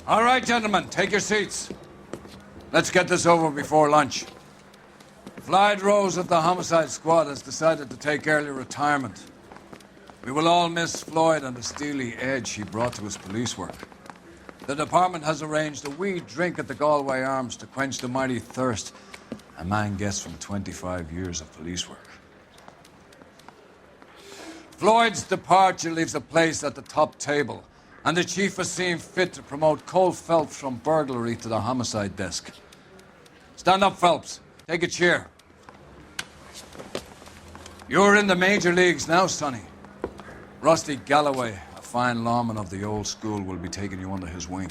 All right, gentlemen, take your seats. Let's get this over before lunch. Floyd Rose of the Homicide Squad has decided to take early retirement. We will all miss Floyd and the steely edge he brought to his police work. The department has arranged a wee drink at the Galway Arms to quench the mighty thirst a man gets from 25 years of police work. Floyd's departure leaves a place at the top table, and the chief has seen fit to promote Cole Phelps from burglary to the homicide desk. Stand up, Phelps. Take a chair. You're in the major leagues now, Sonny. Rusty Galloway, a fine lawman of the old school, will be taking you under his wing.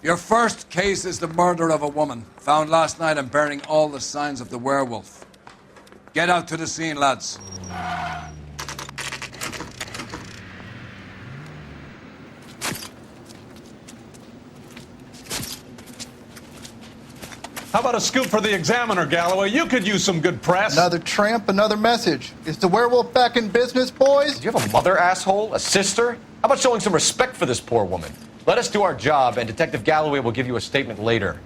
Your first case is the murder of a woman, found last night and bearing all the signs of the werewolf. Get out to the scene, lads. How about a scoop for the Examiner, Galloway? You could use some good press. Another tramp, another message. Is the werewolf back in business, boys? Do you have a mother, asshole? A sister? How about showing some respect for this poor woman? Let us do our job, and Detective Galloway will give you a statement later.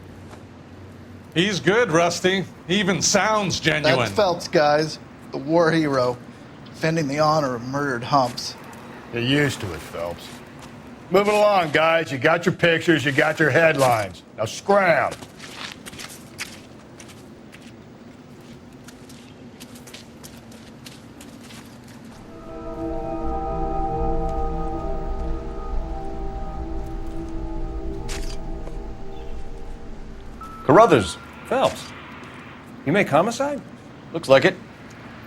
He's good, Rusty. He even sounds genuine. That's Phelps, guys. The war hero. Defending the honor of murdered humps. Get used to it, Phelps. Moving along, guys. You got your pictures, you got your headlines. Now scram. Carruthers. Phelps, you make Homicide? Looks like it.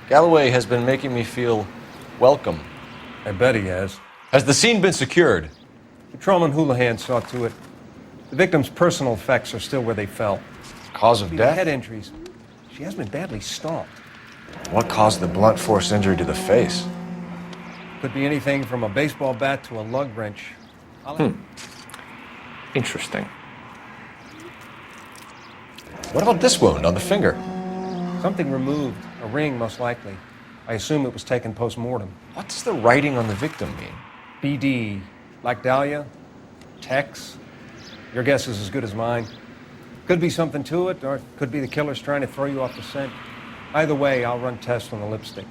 Galloway has been making me feel welcome. I bet he has. Has the scene been secured? Patrolman Houlihan saw to it. The victim's personal effects are still where they fell. Cause of death? Head injuries. She has been badly stalked. What caused the blunt force injury to the face? Could be anything from a baseball bat to a lug wrench. Interesting. What about this wound on the finger? Something removed. A ring, most likely. I assume it was taken post-mortem. What does the writing on the victim mean? BD. Like Dahlia? Tex? Your guess is as good as mine. Could be something to it, or it could be the killer's trying to throw you off the scent. Either way, I'll run tests on the lipstick.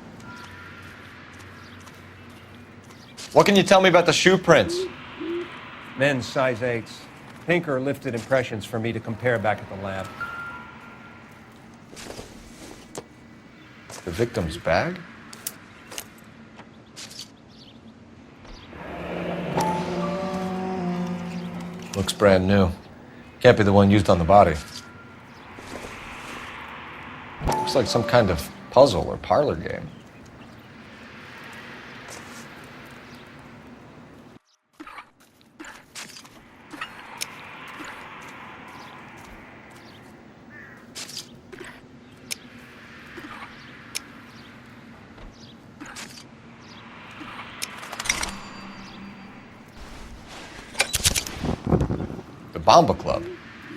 What can you tell me about the shoe prints? Men's size 8s. Pinker lifted impressions for me to compare back at the lab. The victim's bag? Looks brand new. Can't be the one used on the body. Looks like some kind of puzzle or parlor game. Bomba Club.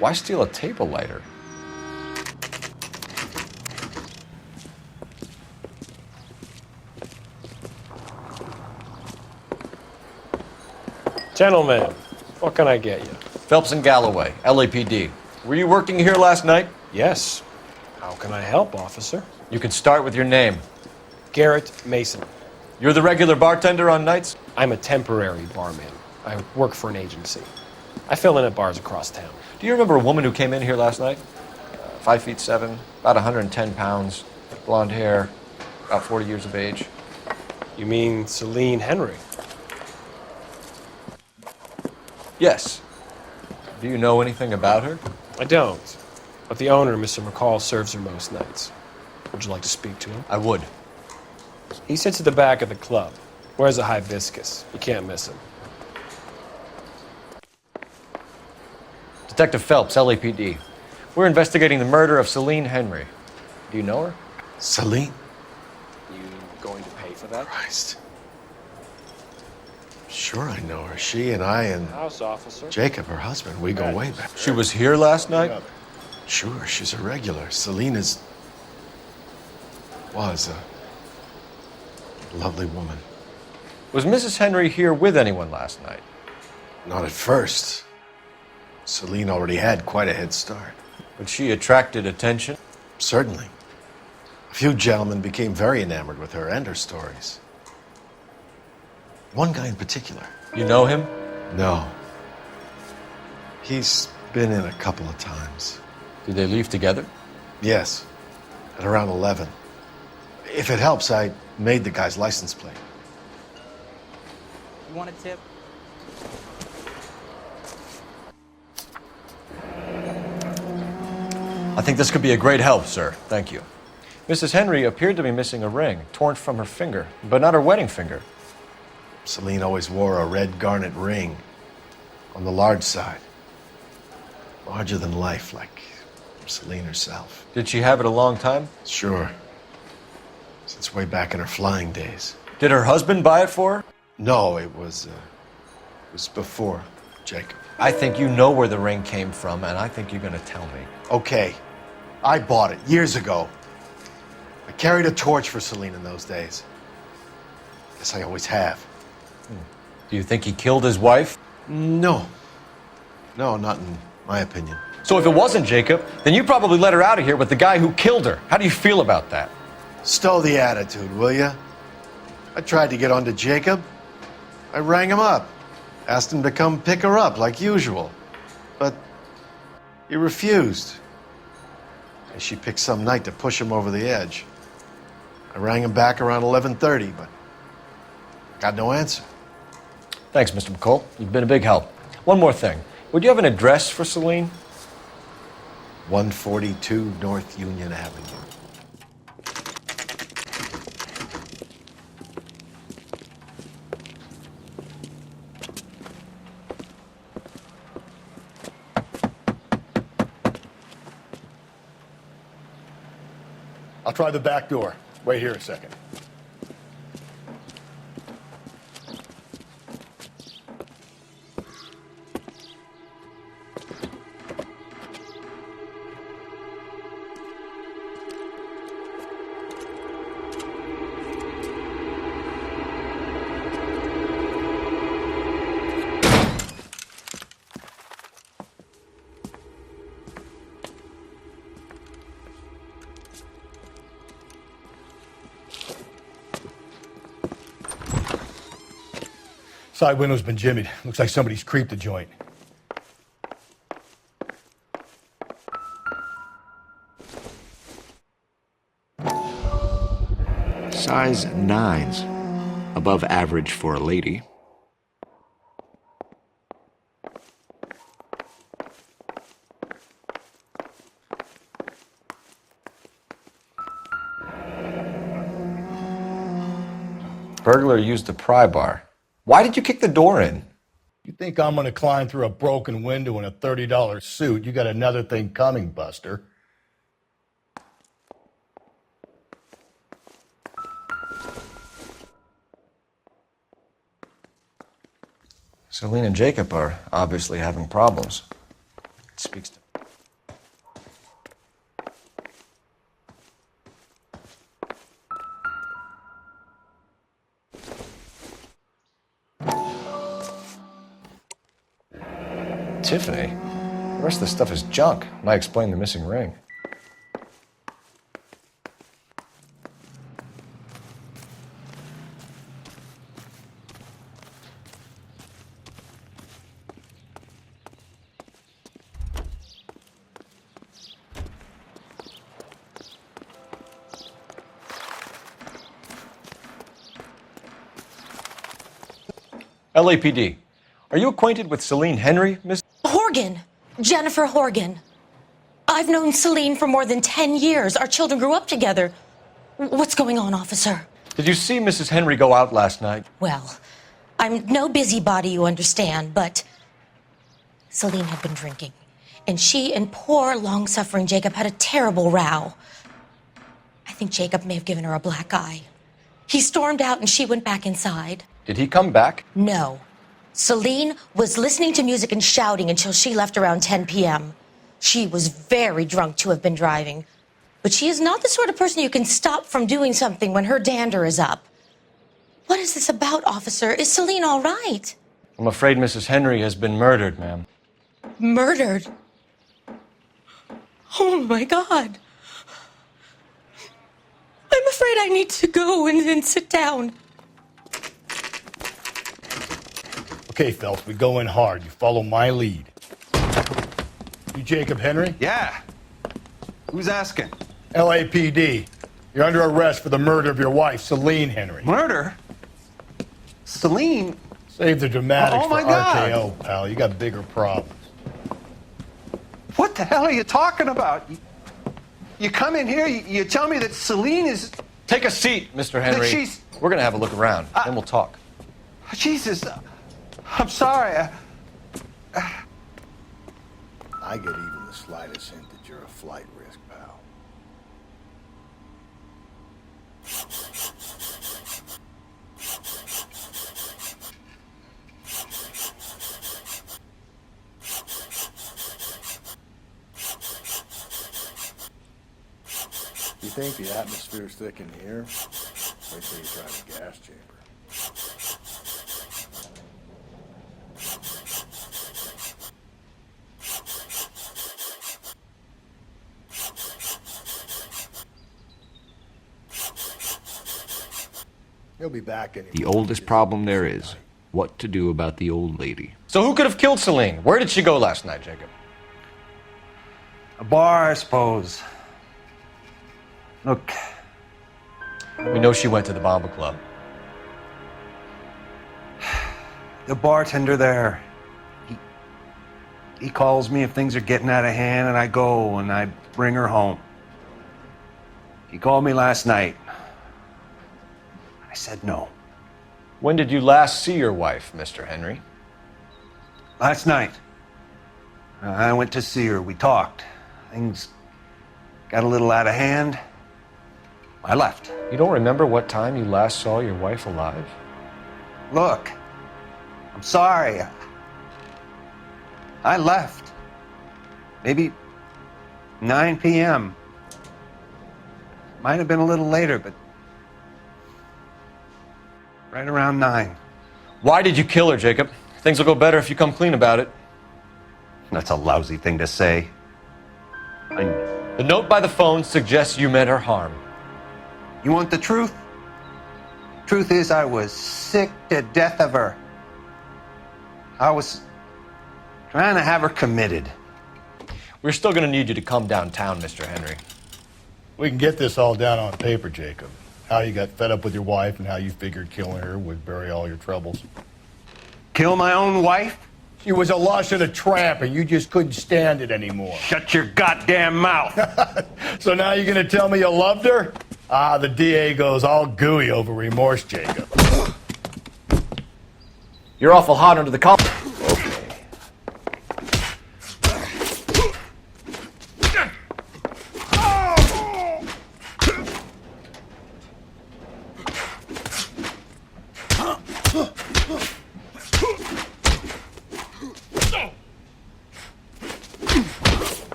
Why steal a table lighter? Gentlemen, what can I get you? Phelps and Galloway, LAPD. Were you working here last night? Yes. How can I help, officer? You can start with your name. Garrett Mason. You're the regular bartender on nights? I'm a temporary barman. I work for an agency. I fill in at bars across town. Do you remember a woman who came in here last night? 5'7", about 110 pounds, blonde hair, about 40 years of age. You mean Celine Henry? Yes. Do you know anything about her? I don't. But the owner, Mr. McCall, serves her most nights. Would you like to speak to him? I would. He sits at the back of the club. Wears a hibiscus. You can't miss him. Detective Phelps, LAPD. We're investigating the murder of Celine Henry. Do you know her? Celine? You going to pay for that? Christ. Sure I know her. She and I and House officer. Jacob, her husband, we go way back. She was here last night? Sure, she's a regular. Celine was a lovely woman. Was Mrs. Henry here with anyone last night? Not at first. Celine already had quite a head start. But she attracted attention? Certainly. A few gentlemen became very enamored with her and her stories. One guy in particular. You know him? No. He's been in a couple of times. Did they leave together? Yes, at around 11. If it helps, I made the guy's license plate. You want a tip? I think this could be a great help, sir. Thank you. Mrs. Henry appeared to be missing a ring, torn from her finger, but not her wedding finger. Celine always wore a red garnet ring on the large side. Larger than life, like Celine herself. Did she have it a long time? Sure. Since way back in her flying days. Did her husband buy it for her? No, it was before Jacob. I think you know where the ring came from, and I think you're going to tell me. Okay, I bought it years ago. I carried a torch for Celine in those days. Guess I always have. Do you think he killed his wife? No. No, not in my opinion. So if it wasn't Jacob, then you probably let her out of here with the guy who killed her. How do you feel about that? Stow the attitude, will ya? I tried to get onto Jacob. I rang him up. Asked him to come pick her up, like usual. But he refused. And she picked some night to push him over the edge. I rang him back around 11:30, but got no answer. Thanks, Mr. McCall. You've been a big help. One more thing. Would you have an address for Celine? 142 North Union Avenue. I'll try the back door. Wait here a second. Side window's been jimmied. Looks like somebody's creeped the joint. Size 9s. Above average for a lady. Burglar used a pry bar. Why did you kick the door in? You think I'm gonna climb through a broken window in a $30 suit? You got another thing coming, Buster. Celine and Jacob are obviously having problems. It speaks to... Tiffany? The rest of the stuff is junk. Might explain the missing ring. LAPD. Are you acquainted with Celine Henry, Miss? Horgan. Jennifer Horgan. I've known Celine for more than 10 years. Our children grew up together. What's going on, officer? Did you see Mrs. Henry go out last night? Well, I'm no busybody, you understand, but Celine had been drinking. And she and poor, long-suffering Jacob had a terrible row. I think Jacob may have given her a black eye. He stormed out and she went back inside. Did he come back? No. Celine was listening to music and shouting until she left around 10 p.m. She was very drunk to have been driving. But she is not the sort of person you can stop from doing something when her dander is up. What is this about, officer? Is Celine all right? I'm afraid Mrs. Henry has been murdered, ma'am. Murdered? Oh, my God. I'm afraid I need to go and sit down. Okay, Phelps, we go in hard. You follow my lead. You Jacob Henry? Yeah. Who's asking? LAPD. You're under arrest for the murder of your wife, Celine Henry. Murder? Celine? Save the dramatics Oh, my for God. RKO, pal. You got bigger problems. What the hell are you talking about? You come in here, you tell me that Celine is... Take a seat, Mr. Henry. she's- We're going to have a look around, then we'll talk. Jesus, I'm sorry. I get even the slightest hint that you're a flight risk, pal. You think the atmosphere's thick in here? Wait till you try the gas chamber. He'll be back anyway. The oldest problem there is what to do about the old lady. So who could have killed Celine? Where did she go last night, Jacob? A bar, I suppose. Look, We know she went to the Bomba Club. the bartender there, he calls me if things are getting out of hand, and I go and I bring her home. He called me last night. I said no. When did you last see your wife, Mr. Henry? Last night. I went to see her. We talked. Things got a little out of hand. I left. You don't remember what time you last saw your wife alive? Look, I'm sorry. I left. Maybe 9 p.m. Might have been a little later, but right around 9. Why did you kill her, Jacob? Things will go better if you come clean about it. That's a lousy thing to say. The note by the phone suggests you meant her harm. You want the truth? Truth is, I was sick to death of her. I was trying to have her committed. We're still going to need you to come downtown, Mr. Henry. We can get this all down on paper, Jacob. How you got fed up with your wife and how you figured killing her would bury all your troubles. Kill my own wife? She was a lush and a tramp, and you just couldn't stand it anymore. Shut your goddamn mouth. So now you're gonna tell me you loved her? Ah, the DA goes all gooey over remorse, Jacob. You're awful hot under the collar.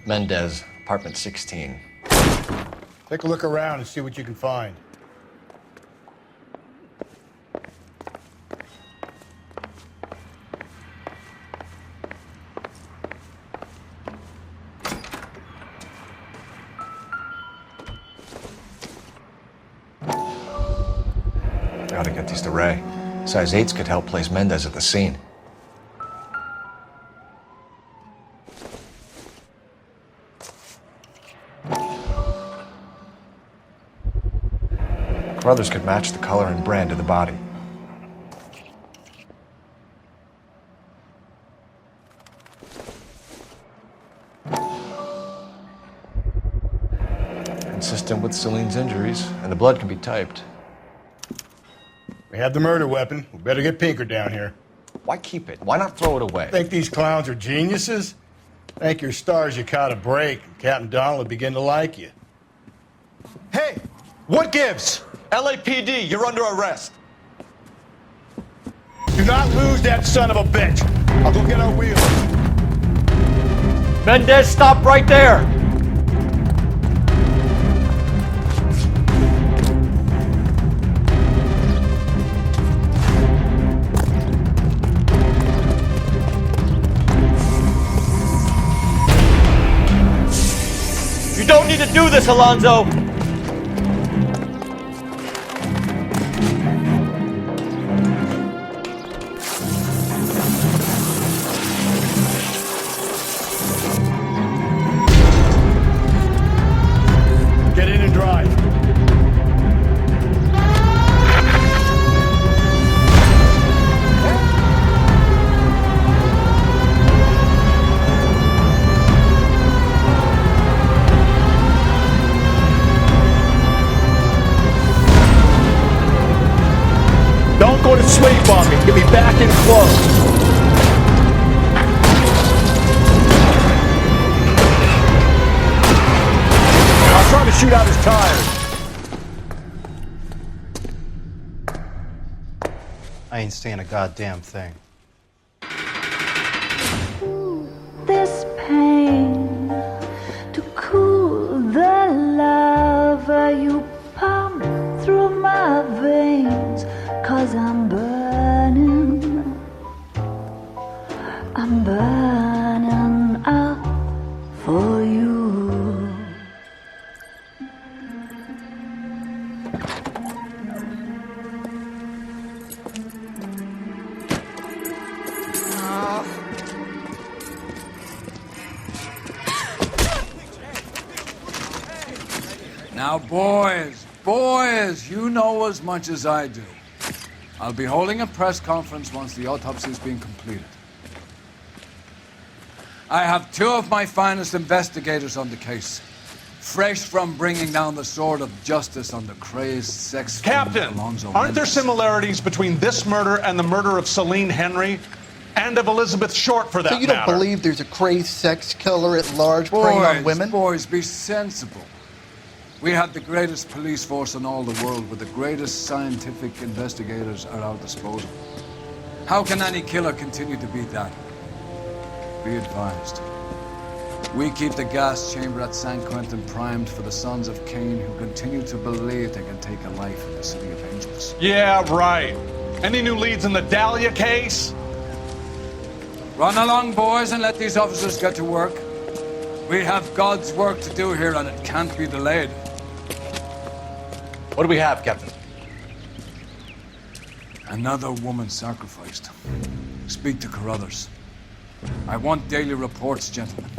Mendez, apartment 16. Take a look around and see what you can find. Gotta get these to Ray. Size 8s could help place Mendez at the scene. Brothers could match the color and brand of the body. consistent with Celine's injuries, and the blood can be typed. We have the murder weapon. We better get Pinker down here. Why keep it? Why not throw it away? Think these clowns are geniuses? Thank your stars you caught a break, and Captain Donald will begin to like you. Hey, what gives? LAPD, you're under arrest. Do not lose that son of a bitch. I'll go get our wheels. Mendez, stop right there! You don't need to do this, Alonzo. Get in and drive. Don't go to sleep on me. Get me back in close. I'm trying to shoot out his tires. I ain't saying a goddamn thing. This pain to cool the lava you pump through my veins, 'cause I'm burning up for you. Now, boys, you know as much as I do. I'll be holding a press conference once the autopsy's been completed. I have two of my finest investigators on the case, fresh from bringing down the sword of justice on the crazed sex Captain, Alonzo aren't there Mendez. similarities between this murder and the murder of Celine Henry? And of Elizabeth Short, for that So you don't matter. believe there's a crazed sex killer at large preying on women? Boys, be sensible. We have the greatest police force in all the world with the greatest scientific investigators at our disposal. How can any killer continue to be that? Be advised. We keep the gas chamber at San Quentin primed for the sons of Cain who continue to believe they can take a life in the City of Angels. Yeah, right. Any new leads in the Dahlia case? Run along, boys, and let these officers get to work. We have God's work to do here, and it can't be delayed. What do we have, Captain? Another woman sacrificed. Speak to Carruthers. I want daily reports, gentlemen.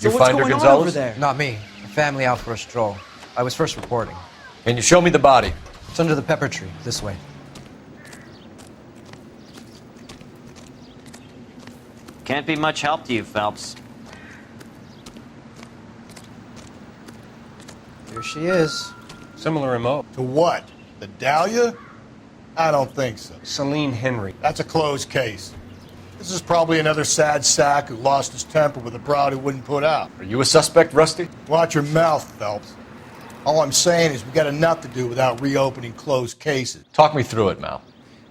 You find her, Gonzalez? Not me. A family out for a stroll. I was first reporting. Can you show me the body? It's under the pepper tree. This way. Can't be much help to you, Phelps. Here she is. Similar MO. To what? The Dahlia? I don't think so. Celine Henry. That's a closed case. This is probably another sad sack who lost his temper with a broad who wouldn't put out. Are you a suspect, Rusty? Watch your mouth, Phelps. All I'm saying is we got enough to do without reopening closed cases. Talk me through it, Mal.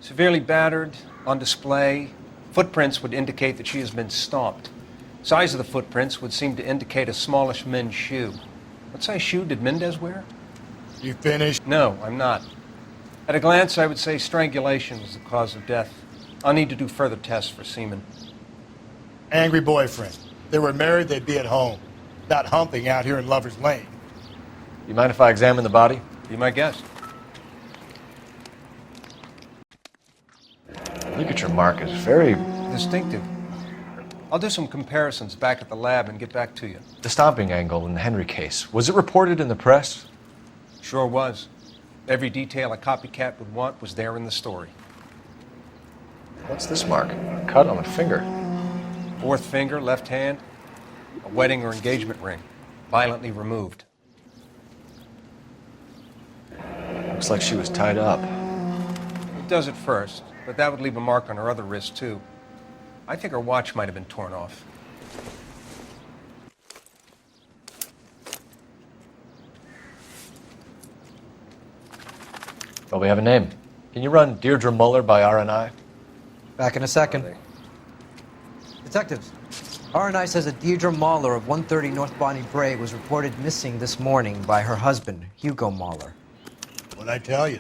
Severely battered, on display. Footprints would indicate that she has been stomped. Size of the footprints would seem to indicate a smallish men's shoe. What size shoe did Mendez wear? You finished? No, I'm not. At a glance, I would say strangulation was the cause of death. I'll need to do further tests for semen. Angry boyfriend. If they were married, they'd be at home, not humping out here in Lover's Lane. You mind if I examine the body? Be my guest. Ligature mark is very distinctive. I'll do some comparisons back at the lab and get back to you. The stomping angle in the Henry case, was it reported in the press? Sure was. Every detail a copycat would want was there in the story. What's this mark? A cut on the finger. Fourth finger, left hand, a wedding or engagement ring. Violently removed. Looks like she was tied up. It does at first, but that would leave a mark on her other wrist, too. I think her watch might have been torn off. Well, we have a name. Can you run Deirdre Muller by RNI? Back in a second. Detectives, RNI says that Deirdre Mahler of 130 North Bonnie Bray was reported missing this morning by her husband, Hugo Mahler. What'd I tell you?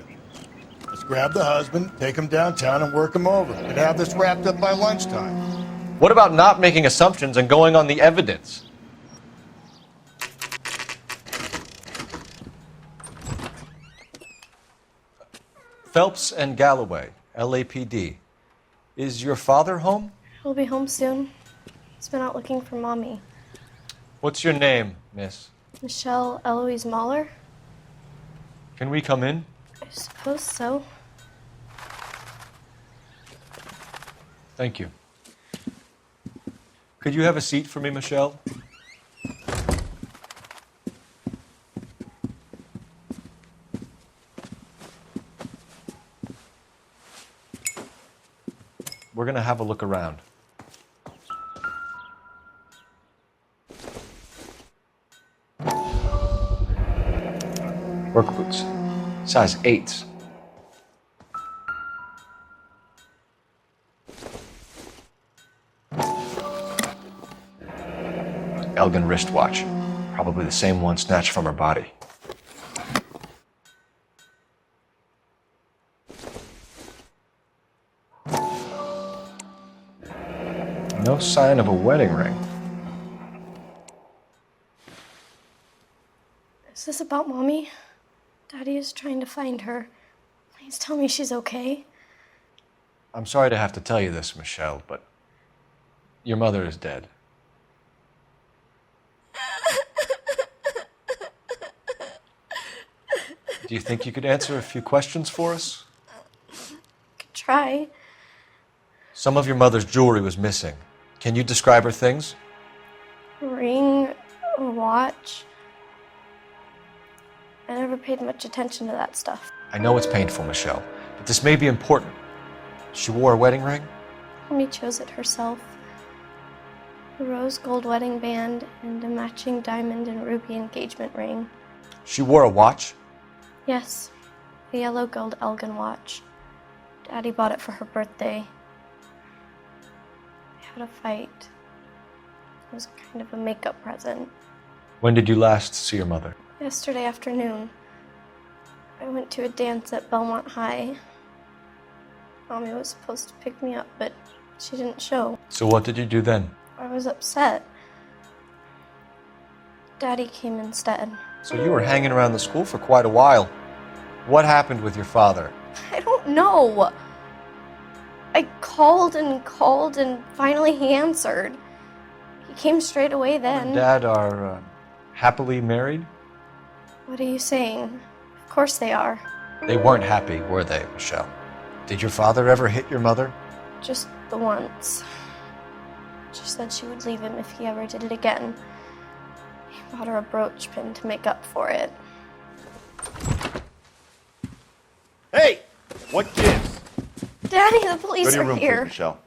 Let's grab the husband, take him downtown, and work him over. And have this wrapped up by lunchtime. What about not making assumptions and going on the evidence? Phelps and Galloway, LAPD. Is your father home? He'll be home soon. He's been out looking for Mommy. What's your name, miss? Michelle Eloise Mahler? Can we come in? I suppose so. Thank you. Could you have a seat for me, Michelle? We're going to have a look around. Work boots, size 8s. Elgin wristwatch, probably the same one snatched from her body. No sign of a wedding ring. Is this about Mommy? Daddy is trying to find her. Please tell me she's okay. I'm sorry to have to tell you this, Michelle, but your mother is dead. Do you think you could answer a few questions for us? Could try. Some of your mother's jewelry was missing. Can you describe her things? A ring, a watch. I never paid much attention to that stuff. I know it's painful, Michelle, but this may be important. She wore a wedding ring? Mommy chose it herself. A rose gold wedding band and a matching diamond and ruby engagement ring. She wore a watch? Yes, a yellow gold Elgin watch. Daddy bought it for her birthday. We had a fight. It was kind of a makeup present. When did you last see your mother? Yesterday afternoon, I went to a dance at Belmont High. Mommy was supposed to pick me up, but she didn't show. So what did you do then? I was upset. Daddy came instead. So you were hanging around the school for quite a while. What happened with your father? I don't know. I called and finally he answered. He came straight away then. Mom and Dad are happily married? What are you saying? Of course they are. They weren't happy, were they, Michelle? Did your father ever hit your mother? Just the once. She said she would leave him if he ever did it again. He bought her a brooch pin to make up for it. Hey! What gives? Daddy, the police Go to your are room, here. please, Michelle.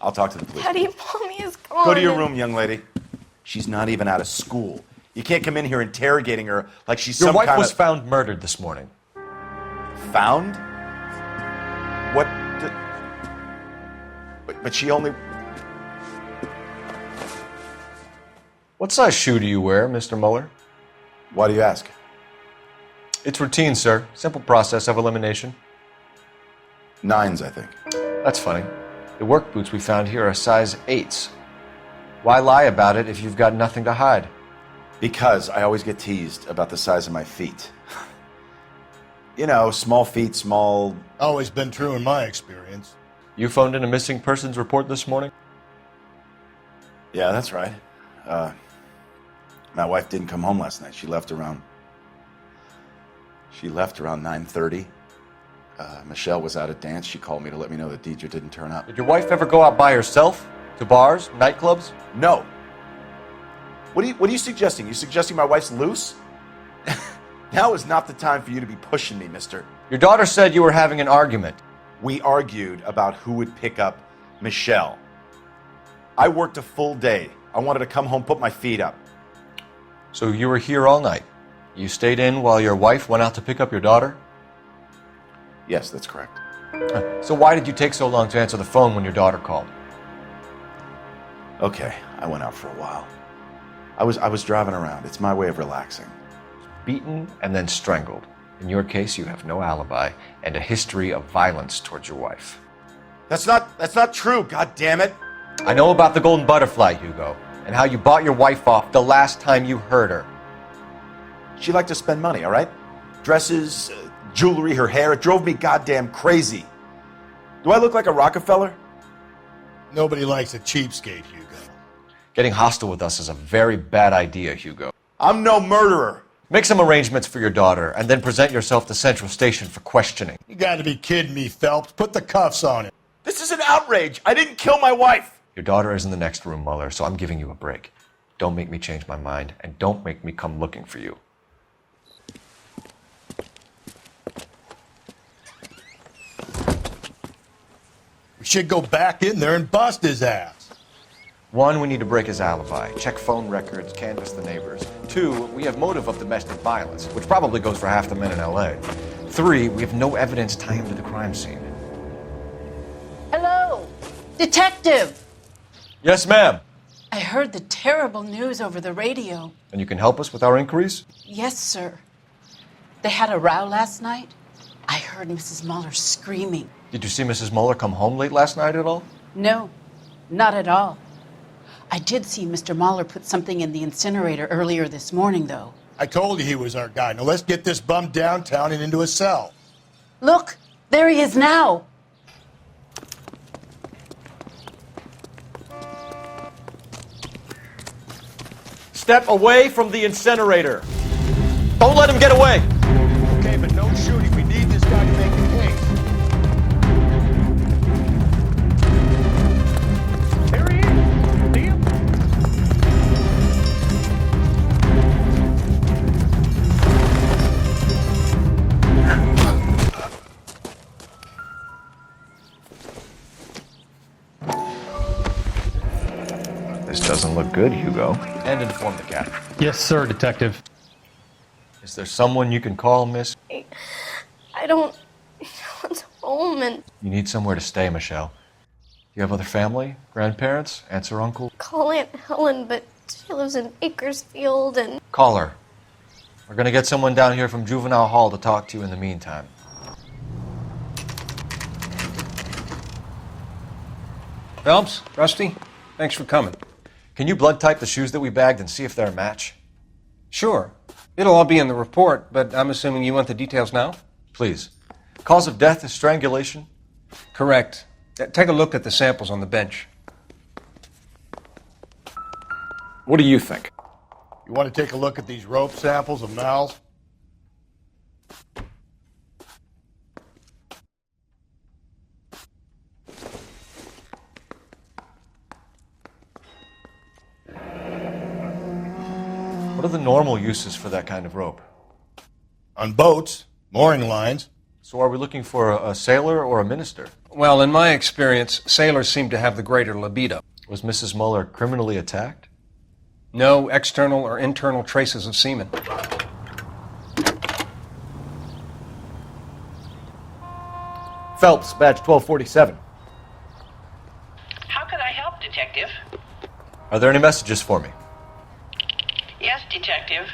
I'll talk to the police. Daddy, Mommy is gone. Go to your room, young lady. She's not even out of school. You can't come in here interrogating her like she's Your some wife kind was of... found murdered this morning. Found? What? But she only... What size shoe do you wear, Mr. Muller? Why do you ask? It's routine, sir. Simple process of elimination. 9s, I think. That's funny. The work boots we found here are size 8s. Why lie about it if you've got nothing to hide? Because I always get teased about the size of my feet. You know, small feet, small... Always been true in my experience. You phoned in a missing persons report this morning? Yeah, that's right. My wife didn't come home last night. She left around 9:30. Michelle was out at dance. She called me to let me know that Deidre didn't turn up. Did your wife ever go out by herself? To bars, nightclubs? No. What are you suggesting? You suggesting my wife's loose? Now is not the time for you to be pushing me, mister. Your daughter said you were having an argument. We argued about who would pick up Michelle. I worked a full day. I wanted to come home, put my feet up. So you were here all night? You stayed in while your wife went out to pick up your daughter? Yes, that's correct. So why did you take so long to answer the phone when your daughter called? Okay, I went out for a while. I was driving around. It's my way of relaxing. Beaten and then strangled. In your case, you have no alibi and a history of violence towards your wife. That's not true, god damn it. I know about the golden butterfly, Hugo, and how you bought your wife off the last time you heard her. She liked to spend money, all right? Dresses, jewelry, her hair. It drove me goddamn crazy. Do I look like a Rockefeller? Nobody likes a cheapskate, Hugo. Getting hostile with us is a very bad idea, Hugo. I'm no murderer. Make some arrangements for your daughter, and then present yourself to Central Station for questioning. You gotta be kidding me, Phelps. Put the cuffs on him. This is an outrage. I didn't kill my wife. Your daughter is in the next room, Mueller, so I'm giving you a break. Don't make me change my mind, and don't make me come looking for you. We should go back in there and bust his ass. 1, we need to break his alibi, check phone records, canvass the neighbors. 2, we have motive of domestic violence, which probably goes for half the men in L.A. 3, we have no evidence tying him to the crime scene. Hello, detective. Yes, ma'am. I heard the terrible news over the radio. And you can help us with our inquiries? Yes, sir. They had a row last night. I heard Mrs. Mueller screaming. Did you see Mrs. Mueller come home late last night at all? No, not at all. I did see Mr. Mueller put something in the incinerator earlier this morning, though. I told you he was our guy. Now let's get this bum downtown and into a cell. Look, there he is now. Step away from the incinerator. Don't let him get away. Okay, but no shooting. We need this guy to make the case. There he is. See him? This doesn't look good, Hugo. And inform the captain. Yes, sir, detective. Is there someone you can call, miss? I don't want home and You need somewhere to stay, Michelle. Do you have other family? Grandparents? Aunts or uncle? call Aunt Helen, but she lives in Bakersfield and Call her. We're gonna get someone down here from Juvenile Hall to talk to you in the meantime. Phelps, Rusty, thanks for coming. Can you blood type the shoes that we bagged and see if they're a match? Sure. It'll all be in the report, but I'm assuming you want the details now? Please. Cause of death is strangulation? Correct. Take a look at the samples on the bench. What do you think? You want to take a look at these rope samples of Mal's? What are the normal uses for that kind of rope? On boats, mooring lines. So are we looking for a sailor or a minister? Well, in my experience, sailors seem to have the greater libido. Was Mrs. Mueller criminally attacked? No external or internal traces of semen. Phelps, badge 1247. How could I help, Detective? Are there any messages for me? Yes, Detective.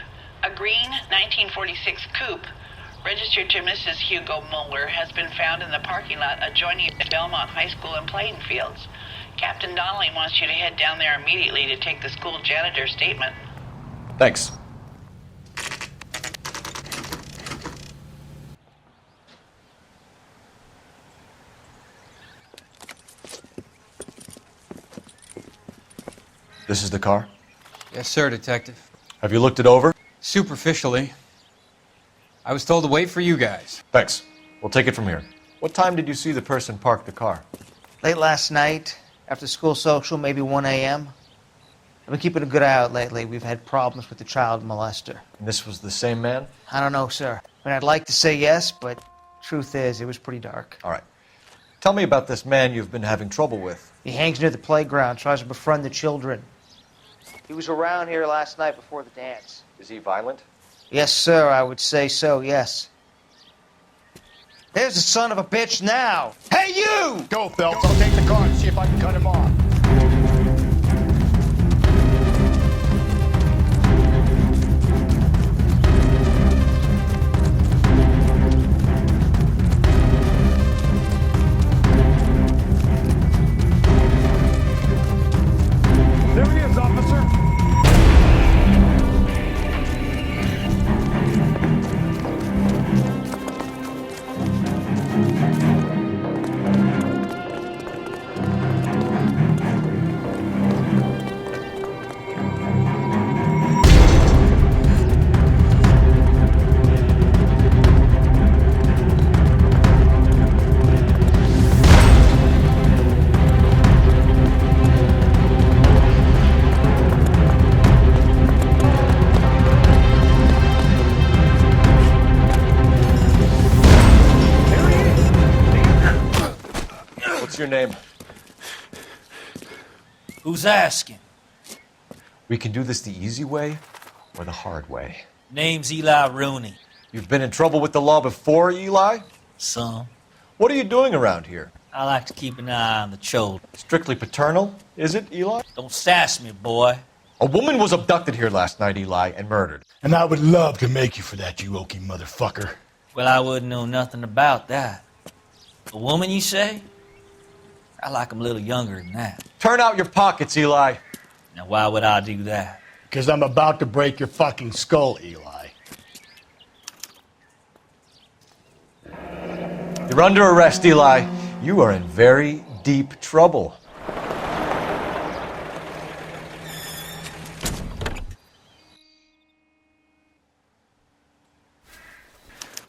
A green 1946 coupe registered to Mrs. Hugo Mueller has been found in the parking lot adjoining Belmont High School in Plainfields. Captain Donnelly wants you to head down there immediately to take the school janitor's statement. Thanks. This is the car? Yes, sir, Detective. Have you looked it over? Superficially. I was told to wait for you guys. Thanks. We'll take it from here. What time did you see the person park the car? Late last night, after school social, maybe 1 a.m. I've been keeping a good eye out lately. We've had problems with the child molester. And this was the same man? I don't know, sir. I mean, I'd like to say yes, but truth is, it was pretty dark. All right. Tell me about this man you've been having trouble with. He hangs near the playground, tries to befriend the children. He was around here last night before the dance. Is he violent? Yes, sir, I would say so, yes. There's the son of a bitch now. Hey, you! Go, Phelps. I'll take the car and see if I can cut him off. There he is, officer. What's your name? Who's asking? We can do this the easy way or the hard way. Name's Eli Rooney. You've been in trouble with the law before, Eli? Some. What are you doing around here? I like to keep an eye on the children. Strictly paternal, is it, Eli? Don't sass me, boy. A woman was abducted here last night, Eli, and murdered. And I would love to make you for that, you oaky motherfucker. Well, I wouldn't know nothing about that. A woman, you say? I like 'em a little younger than that. Turn out your pockets, Eli. Now, why would I do that? Because I'm about to break your fucking skull, Eli. You're under arrest, Eli. You are in very deep trouble.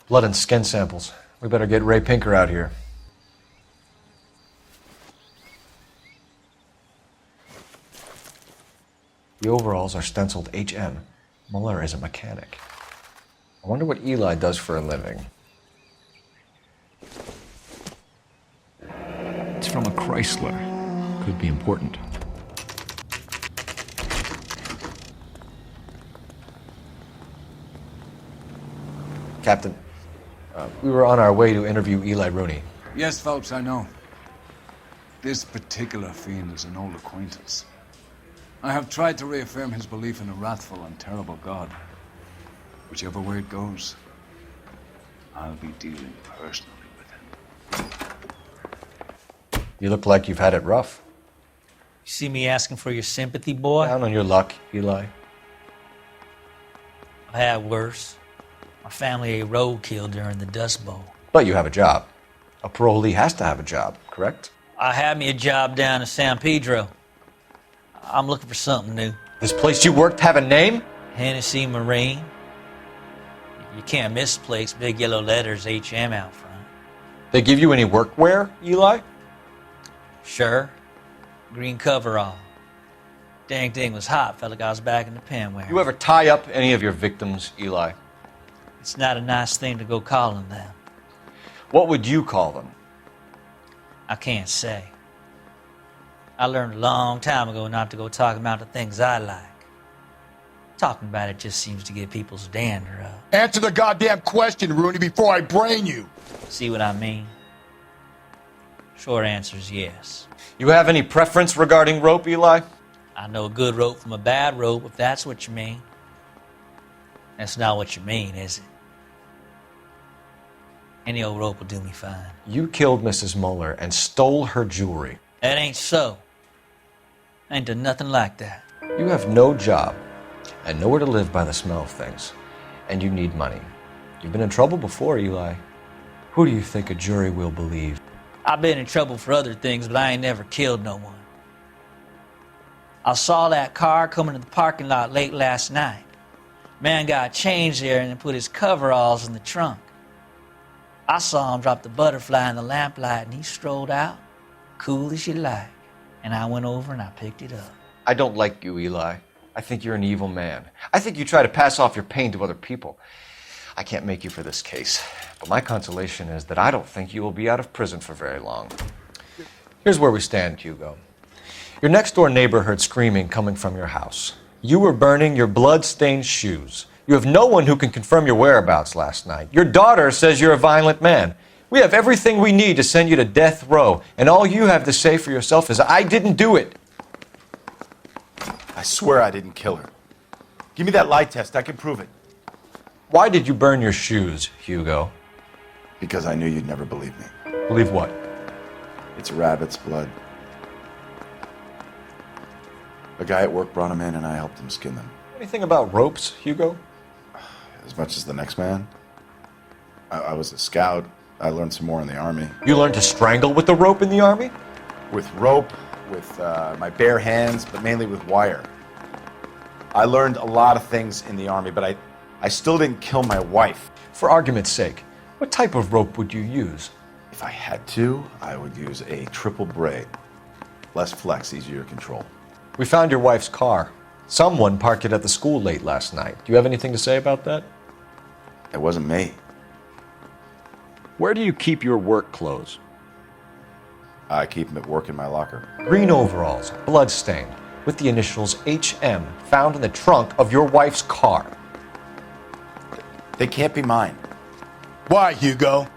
Blood and skin samples. We better get Ray Pinker out here. The overalls are stenciled HM. Muller is a mechanic. I wonder what Eli does for a living. It's from a Chrysler. Could be important. Captain, we were on our way to interview Eli Rooney. Yes, Phelps, I know. This particular fiend is an old acquaintance. I have tried to reaffirm his belief in a wrathful and terrible God. Whichever way it goes, I'll be dealing personally with him. You look like you've had it rough. You see me asking for your sympathy, boy? Down on your luck, Eli. I've had worse. My family ate roadkill during the Dust Bowl. But you have a job. A parolee has to have a job, correct? I had me a job down in San Pedro. I'm looking for something new. This place you worked have a name? Hennessy Marine. You can't miss the place. Big yellow letters, HM out front. They give you any workwear, Eli? Sure. Green coverall. Dang thing was hot. Felt like I was back in the pen wearing. You ever tie up any of your victims, Eli? It's not a nice thing to go calling them. What would you call them? I can't say. I learned a long time ago not to go talking about the things I like. Talking about it just seems to get people's dander up. Answer the goddamn question, Rooney, before I brain you. See what I mean? Short answer is yes. You have any preference regarding rope, Eli? I know a good rope from a bad rope, if that's what you mean. That's not what you mean, is it? Any old rope will do me fine. You killed Mrs. Muller and stole her jewelry. That ain't so. I ain't done nothing like that. You have no job and nowhere to live by the smell of things. And you need money. You've been in trouble before, Eli. Who do you think a jury will believe? I've been in trouble for other things, but I ain't never killed no one. I saw that car coming to the parking lot late last night. Man got changed there and put his coveralls in the trunk. I saw him drop the butterfly in the lamplight and he strolled out, cool as you like. And I went over and I picked it up. I don't like you, Eli. I think you're an evil man. I think you try to pass off your pain to other people. I can't make you for this case, but my consolation is that I don't think you will be out of prison for very long. Here's where we stand, Hugo. Your next-door neighbor heard screaming coming from your house. You were burning your blood-stained shoes. You have no one who can confirm your whereabouts last night. Your daughter says you're a violent man. We have everything we need to send you to death row, and all you have to say for yourself is, I didn't do it. I swear I didn't kill her. Give me that lie test. I can prove it. Why did you burn your shoes, Hugo? Because I knew you'd never believe me. Believe what? It's rabbit's blood. A guy at work brought them in and I helped him skin them. Anything about ropes, Hugo? As much as the next man. I was a scout. I learned some more in the army. You learned to strangle with the rope in the army? With rope, with my bare hands, but mainly with wire. I learned a lot of things in the army, but I still didn't kill my wife. For argument's sake, what type of rope would you use? If I had to, I would use a triple braid. Less flex, easier to control. We found your wife's car. Someone parked it at the school late last night. Do you have anything to say about that? It wasn't me. Where do you keep your work clothes? I keep them at work in my locker. Green overalls, blood-stained, with the initials HM found in the trunk of your wife's car. They can't be mine. Why, Hugo?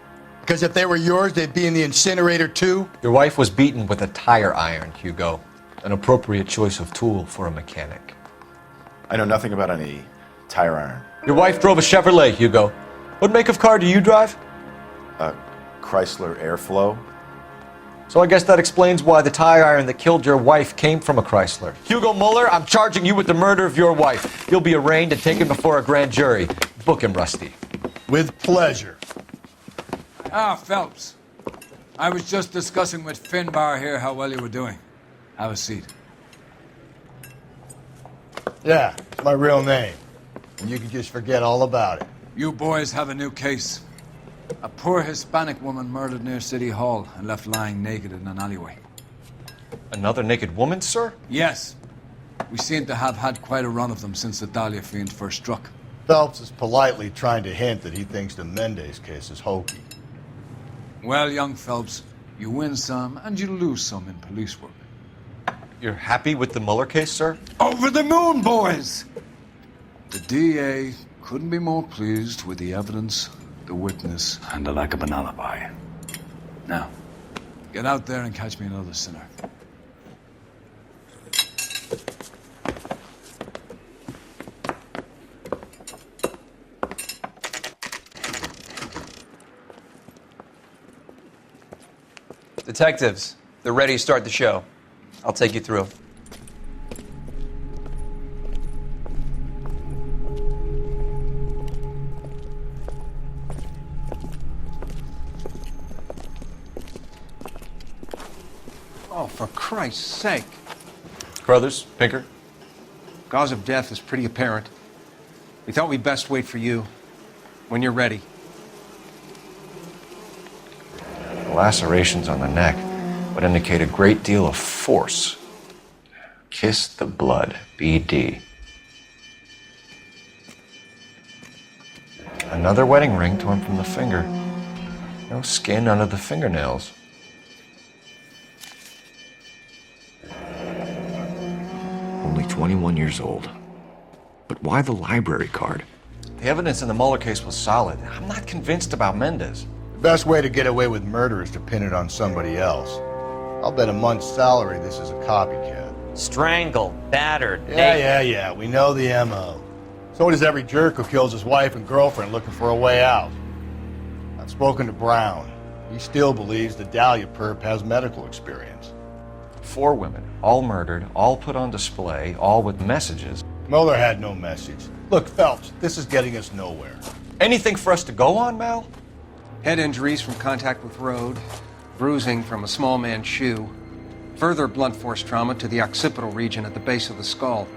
Because if they were yours, they'd be in the incinerator too? Your wife was beaten with a tire iron, Hugo. An appropriate choice of tool for a mechanic. I know nothing about any tire iron. Your wife drove a Chevrolet, Hugo. What make of car do you drive? A Chrysler Airflow. So I guess that explains why the tire iron that killed your wife came from a Chrysler. Hugo Muller, I'm charging you with the murder of your wife. You'll be arraigned and taken before a grand jury. Book him, Rusty. With pleasure. Ah, Phelps. I was just discussing with Finbar here how well you were doing. Have a seat. Yeah, it's my real name. And you can just forget all about it. You boys have a new case. A poor Hispanic woman murdered near City Hall and left lying naked in an alleyway. Another naked woman, sir? Yes. We seem to have had quite a run of them since the Dahlia fiend first struck. Phelps is politely trying to hint that he thinks the Mendez case is hokey. Well, young Phelps, you win some and you lose some in police work. You're happy with the Muller case, sir? Over the moon, boys! The DA couldn't be more pleased with the evidence, the witness, and the lack of an alibi. Now, get out there and catch me another sinner. Detectives, they're ready to start the show. I'll take you through. Oh, for Christ's sake. Brothers, Pinker. Cause of death is pretty apparent. We thought we'd best wait for you when you're ready. The lacerations on the neck would indicate a great deal of force. Kiss the blood, BD. Another wedding ring torn from the finger. No skin under the fingernails. Only 21 years old. But why the library card? The evidence in the Muller case was solid. I'm not convinced about Mendez. The best way to get away with murder is to pin it on somebody else. I'll bet a month's salary this is a copycat. Strangled, battered, Yeah, we know the M.O. So does every jerk who kills his wife and girlfriend looking for a way out. I've spoken to Brown. He still believes the Dahlia perp has medical experience. 4 women, all murdered, all put on display, all with messages. Muller had no message. Look, Phelps, this is getting us nowhere. Anything for us to go on, Mal? Head injuries from contact with road, bruising from a small man's shoe, further blunt force trauma to the occipital region at the base of the skull.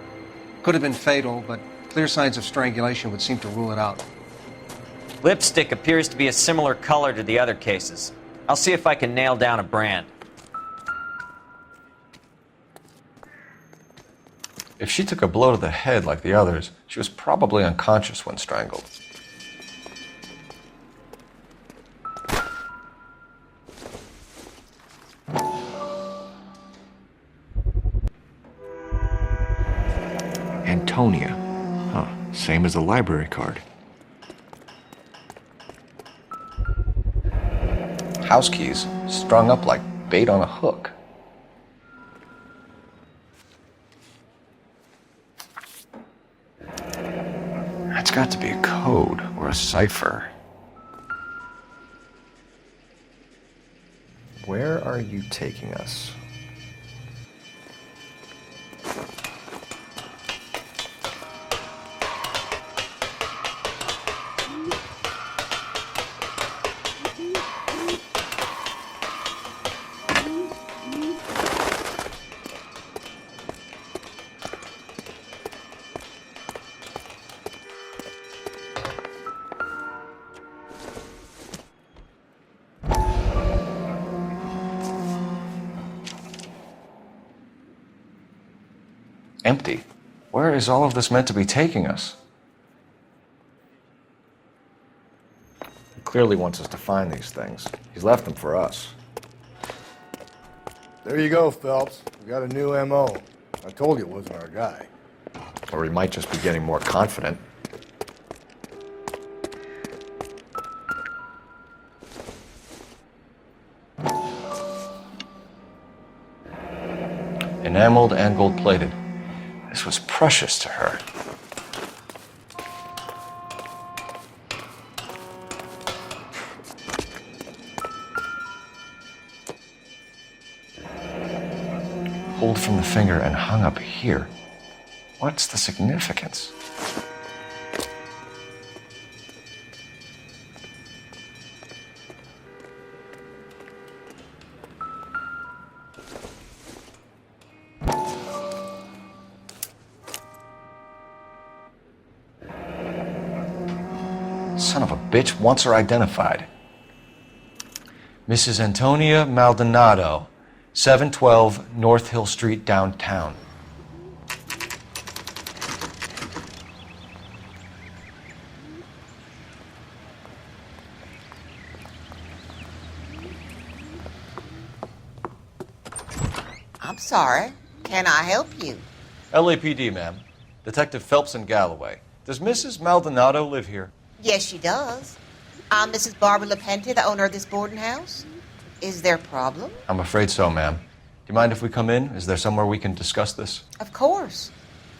Could have been fatal, but clear signs of strangulation would seem to rule it out. Lipstick appears to be a similar color to the other cases. I'll see if I can nail down a brand. If she took a blow to the head like the others, she was probably unconscious when strangled. Antonia. Huh, same as the library card. House keys strung up like bait on a hook. That's got to be a code or a cipher. Where are you taking us? Empty. Where is all of this meant to be taking us? He clearly wants us to find these things. He's left them for us. There you go, Phelps. We got a new M.O. I told you it wasn't our guy. Or he might just be getting more confident. Enameled and gold-plated. This was precious to her. Pulled from the finger and hung up here. What's the significance? Son of a bitch wants her identified. Mrs. Antonia Maldonado, 712 North Hill Street, downtown. I'm sorry. Can I help you? LAPD, ma'am. Detective Phelps and Galloway. Does Mrs. Maldonado live here? Yes, she does. I'm Mrs. Barbara LaPenta, the owner of this boarding house. Is there a problem? I'm afraid so, ma'am. Do you mind if we come in? Is there somewhere we can discuss this? Of course.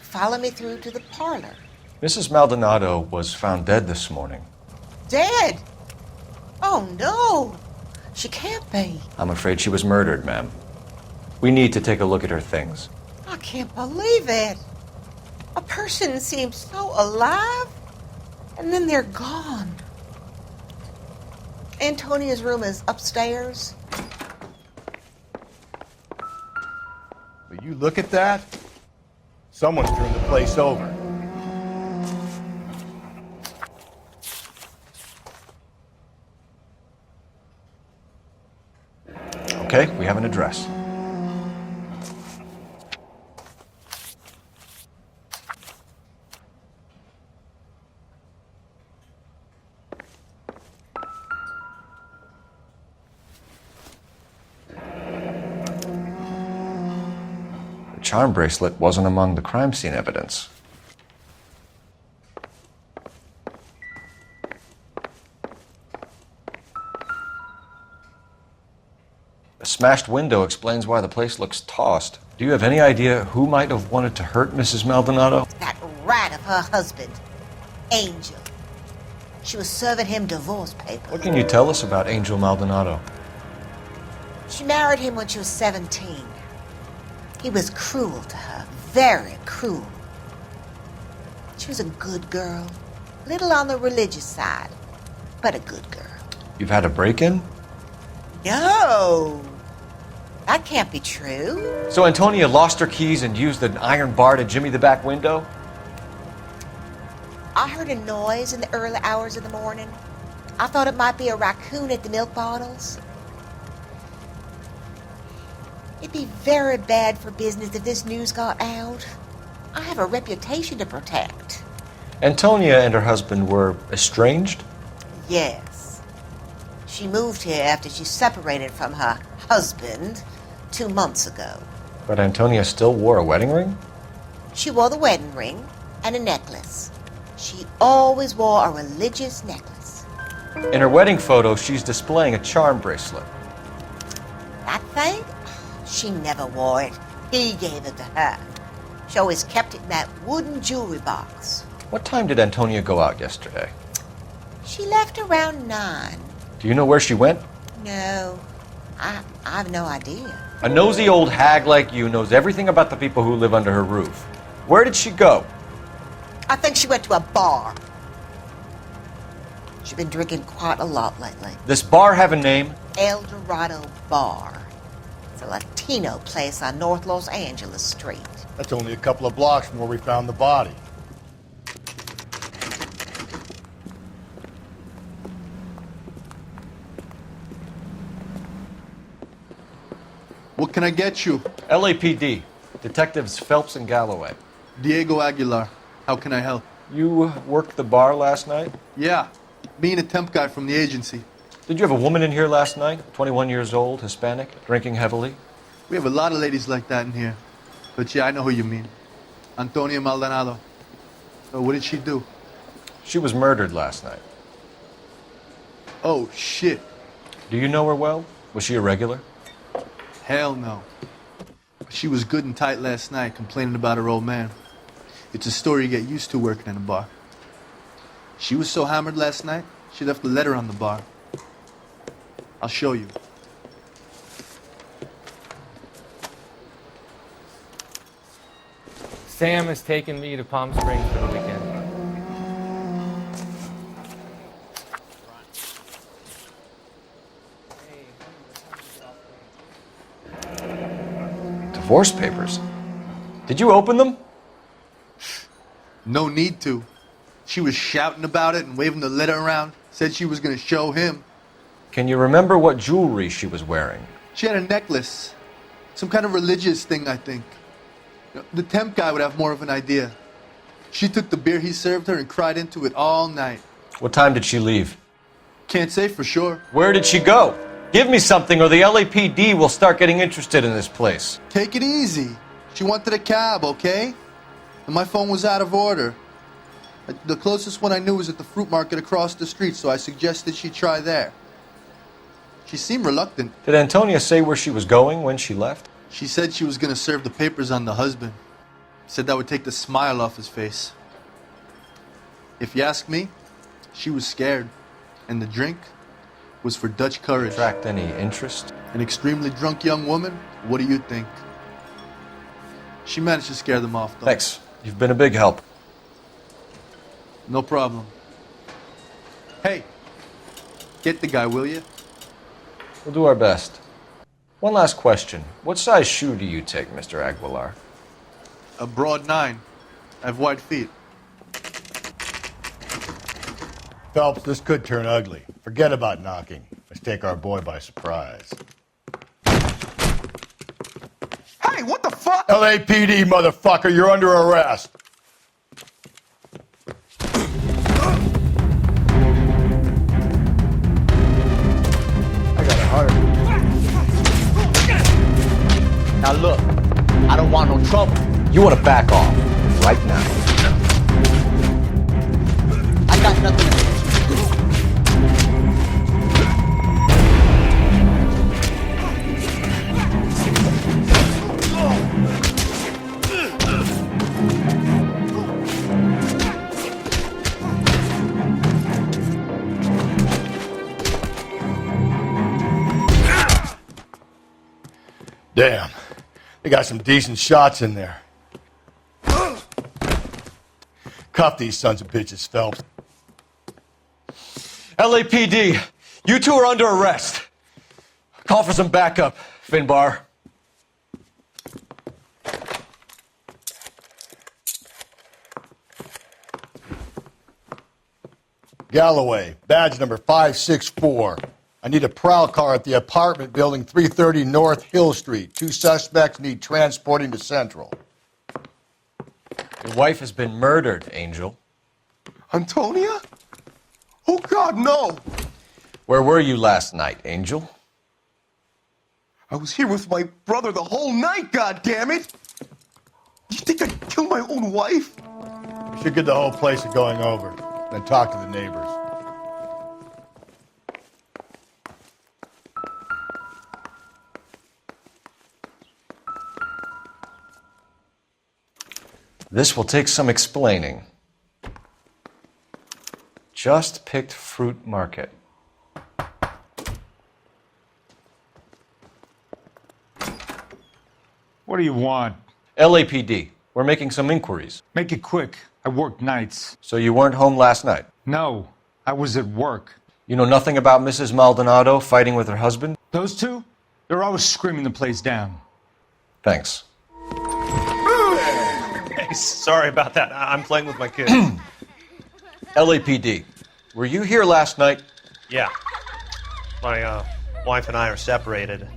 Follow me through to the parlor. Mrs. Maldonado was found dead this morning. Dead? Oh, no. She can't be. I'm afraid she was murdered, ma'am. We need to take a look at her things. I can't believe it. A person seems so alive, and then they're gone. Antonia's room is upstairs. Will you look at that? Someone's turned the place over. Okay, we have an address. The charm bracelet wasn't among the crime scene evidence. A smashed window explains why the place looks tossed. Do you have any idea who might have wanted to hurt Mrs. Maldonado? That rat of her husband, Angel. She was serving him divorce papers. What can you tell us about Angel Maldonado? She married him when she was 17. He was cruel to her, very cruel. She was a good girl, little on the religious side, but a good girl. You've had a break-in? No, that can't be true. So Antonia lost her keys and used an iron bar to jimmy the back window? I heard a noise in the early hours of the morning. I thought it might be a raccoon at the milk bottles. It'd be very bad for business if this news got out. I have a reputation to protect. Antonia and her husband were estranged? Yes. She moved here after she separated from her husband 2 months ago. But Antonia still wore a wedding ring? She wore the wedding ring and a necklace. She always wore a religious necklace. In her wedding photo, she's displaying a charm bracelet. That thing? She never wore it. He gave it to her. She always kept it in that wooden jewelry box. What time did Antonia go out yesterday? She left around 9. Do you know where she went? No, I have no idea. A nosy old hag like you knows everything about the people who live under her roof. Where did she go? I think she went to a bar. She's been drinking quite a lot lately. This bar have a name? El Dorado Bar. It's a Latino place on North Los Angeles Street. That's only a couple of blocks from where we found the body. What can I get you? LAPD. Detectives Phelps and Galloway. Diego Aguilar. How can I help? You worked the bar last night? Yeah. Me and a temp guy from the agency. Did you have a woman in here last night? 21 years old, Hispanic, drinking heavily? We have a lot of ladies like that in here. But yeah, I know who you mean. Antonia Maldonado. So what did she do? She was murdered last night. Oh, shit. Do you know her well? Was she a regular? Hell no. She was good and tight last night, complaining about her old man. It's a story you get used to working in a bar. She was so hammered last night, she left a letter on the bar. I'll show you. Sam has taken me to Palm Springs for the weekend. Divorce papers? Did you open them? No need to. She was shouting about it and waving the letter around. Said she was going to show him. Can you remember what jewelry she was wearing? She had a necklace. Some kind of religious thing, I think. The temp guy would have more of an idea. She took the beer he served her and cried into it all night. What time did she leave? Can't say for sure. Where did she go? Give me something or the LAPD will start getting interested in this place. Take it easy. She wanted a cab, okay? And my phone was out of order. The closest one I knew was at the fruit market across the street, so I suggested she try there. She seemed reluctant. Did Antonia say where she was going when she left? She said she was going to serve the papers on the husband. Said that would take the smile off his face. If you ask me, she was scared. And the drink was for Dutch courage. Attract any interest? An extremely drunk young woman? What do you think? She managed to scare them off, though. Thanks. You've been a big help. No problem. Hey, get the guy, will you? We'll do our best. One last question. What size shoe do you take, Mr. Aguilar? A broad 9. I have wide feet. Phelps, this could turn ugly. Forget about knocking. Let's take our boy by surprise. Hey, what the fuck? LAPD, motherfucker, you're under arrest. I got a heart. Now look, I don't want no trouble. You want to back off right now. I got nothing to do. Damn, they got some decent shots in there. Cuff these sons of bitches, Phelps. LAPD, you two are under arrest. Call for some backup, Finbar. Galloway, badge number 564. I need a prowl car at the apartment building 330 North Hill Street. 2 suspects need transporting to Central. Your wife has been murdered, Angel. Antonia? Oh, God, no! Where were you last night, Angel? I was here with my brother the whole night, goddammit! You think I'd kill my own wife? We should get the whole place going over, then talk to the neighbors. This will take some explaining. Just picked fruit market. What do you want? LAPD. We're making some inquiries. Make it quick. I work nights. So you weren't home last night? No, I was at work. You know nothing about Mrs. Maldonado fighting with her husband? Those two? They're always screaming the place down. Thanks. Hey, sorry about that. I'm playing with my kids. LAPD. Were you here last night? Yeah. My wife and I are separated,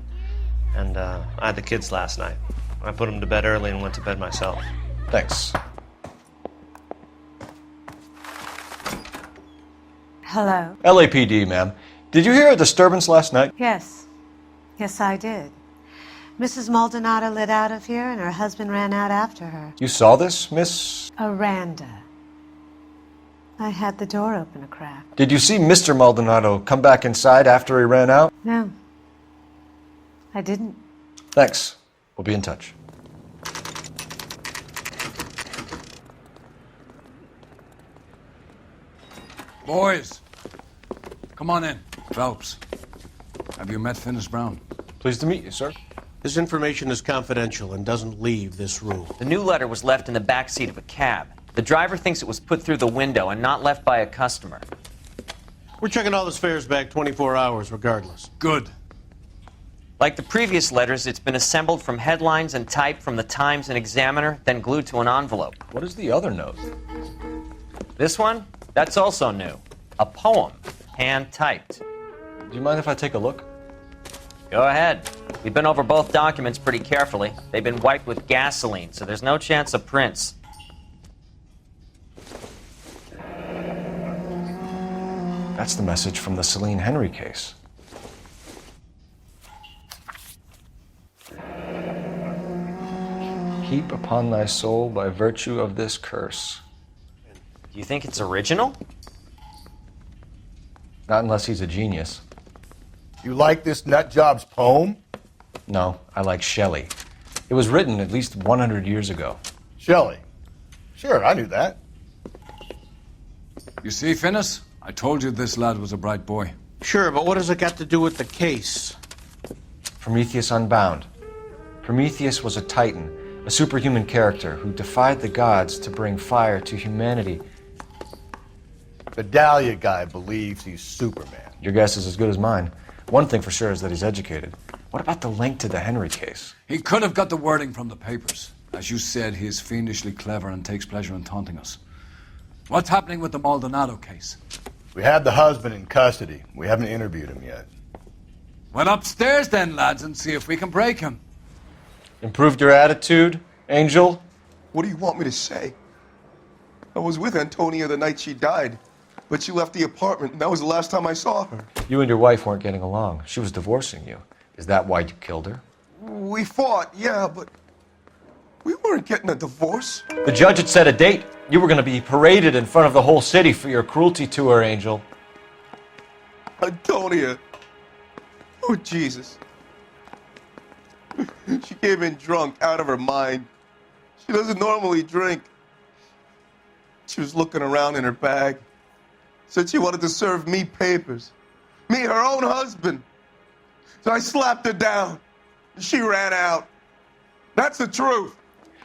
and I had the kids last night. I put them to bed early and went to bed myself. Thanks. Hello. LAPD, ma'am. Did you hear a disturbance last night? Yes. Yes, I did. Mrs. Maldonado lit out of here, and her husband ran out after her. You saw this, Miss? Aranda. I had the door open a crack. Did you see Mr. Maldonado come back inside after he ran out? No. I didn't. Thanks. We'll be in touch. Boys, come on in. Phelps, have you met Finis Brown? Pleased to meet you, sir. This information is confidential and doesn't leave this room. The new letter was left in the back seat of a cab. The driver thinks it was put through the window and not left by a customer. We're checking all the fares back 24 hours regardless. Good. Like the previous letters, it's been assembled from headlines and typed from the Times and Examiner, then glued to an envelope. What is the other note? This one? That's also new. A poem, hand-typed. Do you mind if I take a look? Go ahead. We've been over both documents pretty carefully. They've been wiped with gasoline, so there's no chance of prints. That's the message from the Celine Henry case. Heap upon thy soul by virtue of this curse. Do you think it's original? Not unless he's a genius. You like this nutjob's poem? No, I like Shelley. It was written at least 100 years ago. Shelley? Sure, I knew that. You see, Finis? I told you this lad was a bright boy. Sure, but what has it got to do with the case? Prometheus Unbound. Prometheus was a titan, a superhuman character who defied the gods to bring fire to humanity. The Dahlia guy believes he's Superman. Your guess is as good as mine. One thing for sure is that he's educated. What about the link to the Henry case? He could have got the wording from the papers. As you said, he is fiendishly clever and takes pleasure in taunting us. What's happening with the Maldonado case? We had the husband in custody. We haven't interviewed him yet. Well, upstairs then, lads, and see if we can break him. Improved your attitude, Angel? What do you want me to say? I was with Antonia the night she died, but she left the apartment, and that was the last time I saw her. You and your wife weren't getting along. She was divorcing you. Is that why you killed her? We fought, yeah, but we weren't getting a divorce. The judge had set a date. You were going to be paraded in front of the whole city for your cruelty to her, Angel. Antonia. Oh, Jesus. She came in drunk, out of her mind. She doesn't normally drink. She was looking around in her bag. Said she wanted to serve me papers. Me, her own husband. So I slapped her down. She ran out. That's the truth.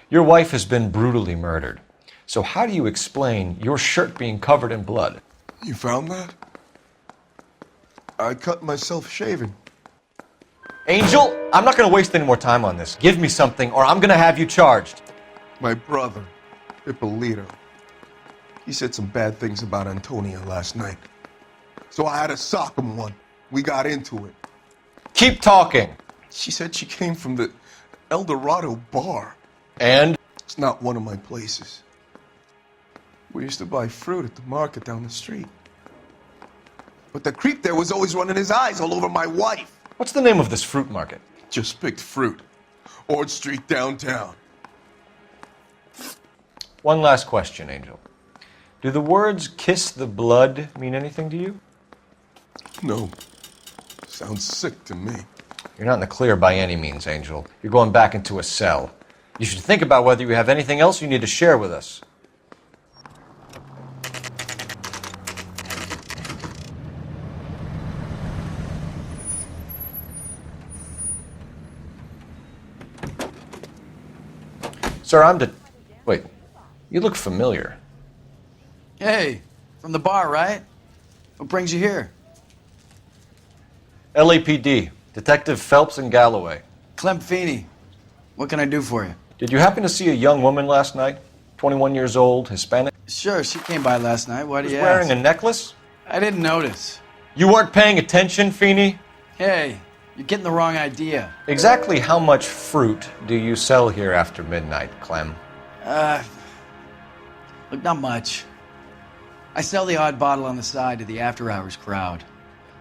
Your wife has been brutally murdered. So how do you explain your shirt being covered in blood? You found that? I cut myself shaving. Angel, I'm not going to waste any more time on this. Give me something or I'm going to have you charged. My brother, Ippolito, he said some bad things about Antonia last night. So I had to sock him one. We got into it. Keep talking. She said she came from the El Dorado bar. And? It's not one of my places. We used to buy fruit at the market down the street. But the creep there was always running his eyes all over my wife. What's the name of this fruit market? Just picked fruit. Ord Street downtown. One last question, Angel. Do the words kiss the blood mean anything to you? No. Sounds sick to me. You're not in the clear by any means, Angel. You're going back into a cell. You should think about whether you have anything else you need to share with us. Sir, Wait, you look familiar. Hey, from the bar, right? What brings you here? LAPD, Detective Phelps and Galloway. Clem Feeney. What can I do for you? Did you happen to see a young woman last night? 21 years old, Hispanic? Sure, she came by last night. Why do you ask? Wearing a necklace? I didn't notice. You weren't paying attention, Feeney? Hey, you're getting the wrong idea. Exactly how much fruit do you sell here after midnight, Clem? Look, not much. I sell the odd bottle on the side to the after-hours crowd.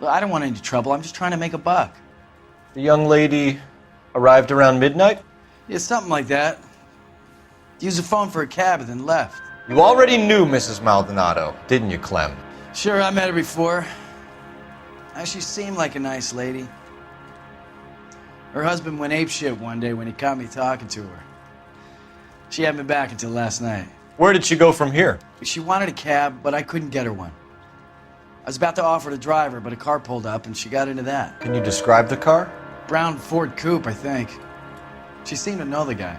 Look, I don't want any trouble. I'm just trying to make a buck. The young lady arrived around midnight? Yeah, something like that. Used the phone for a cab and then left. You already knew Mrs. Maldonado, didn't you, Clem? Sure, I met her before. She seemed like a nice lady. Her husband went apeshit one day when he caught me talking to her. She had me back until last night. Where did she go from here? She wanted a cab, but I couldn't get her one. I was about to offer to drive her, but a car pulled up and she got into that. Can you describe the car? Brown Ford Coupe, I think. She seemed to know the guy.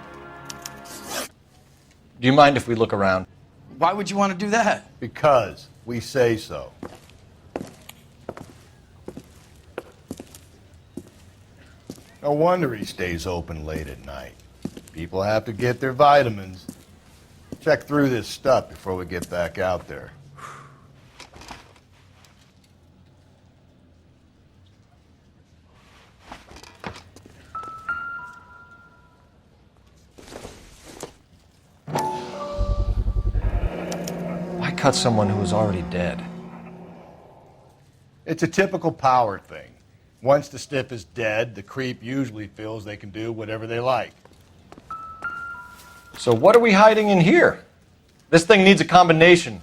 Do you mind if we look around? Why would you want to do that? Because we say so. No wonder he stays open late at night. People have to get their vitamins. Check through this stuff before we get back out there. Why cut someone who was already dead? It's a typical power thing. Once the stiff is dead, the creep usually feels they can do whatever they like. So what are we hiding in here? This thing needs a combination.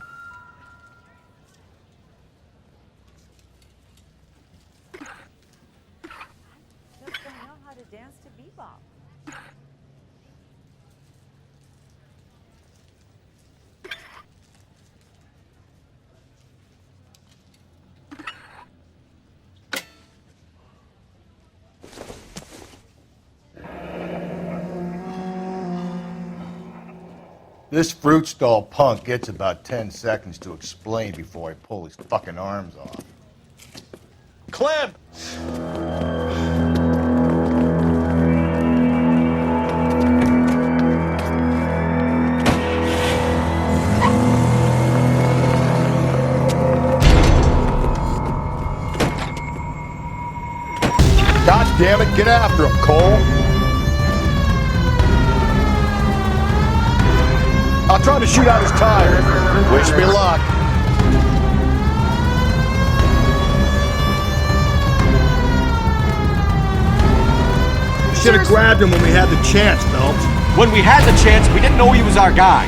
This fruit stall punk gets about 10 seconds to explain before I pull his fucking arms off. Clem! God damn it, get after him, Cole! I'll try to shoot out his tire. Wish me luck. You should have grabbed him when we had the chance, Phelps. When we had the chance, we didn't know he was our guy.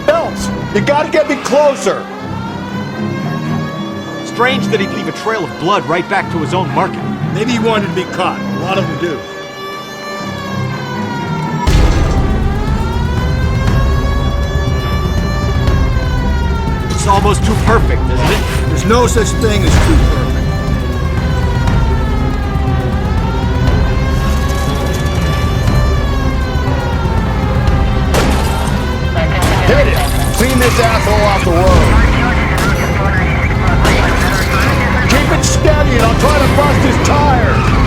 Phelps, you gotta get me closer. Strange that he'd leave a trail of blood right back to his own market. Maybe he wanted to be caught. A lot of them do. It's almost too perfect, isn't it? There's no such thing as too perfect. Hit it! Clean this asshole off the road. Keep it steady and I'll try to bust his tires.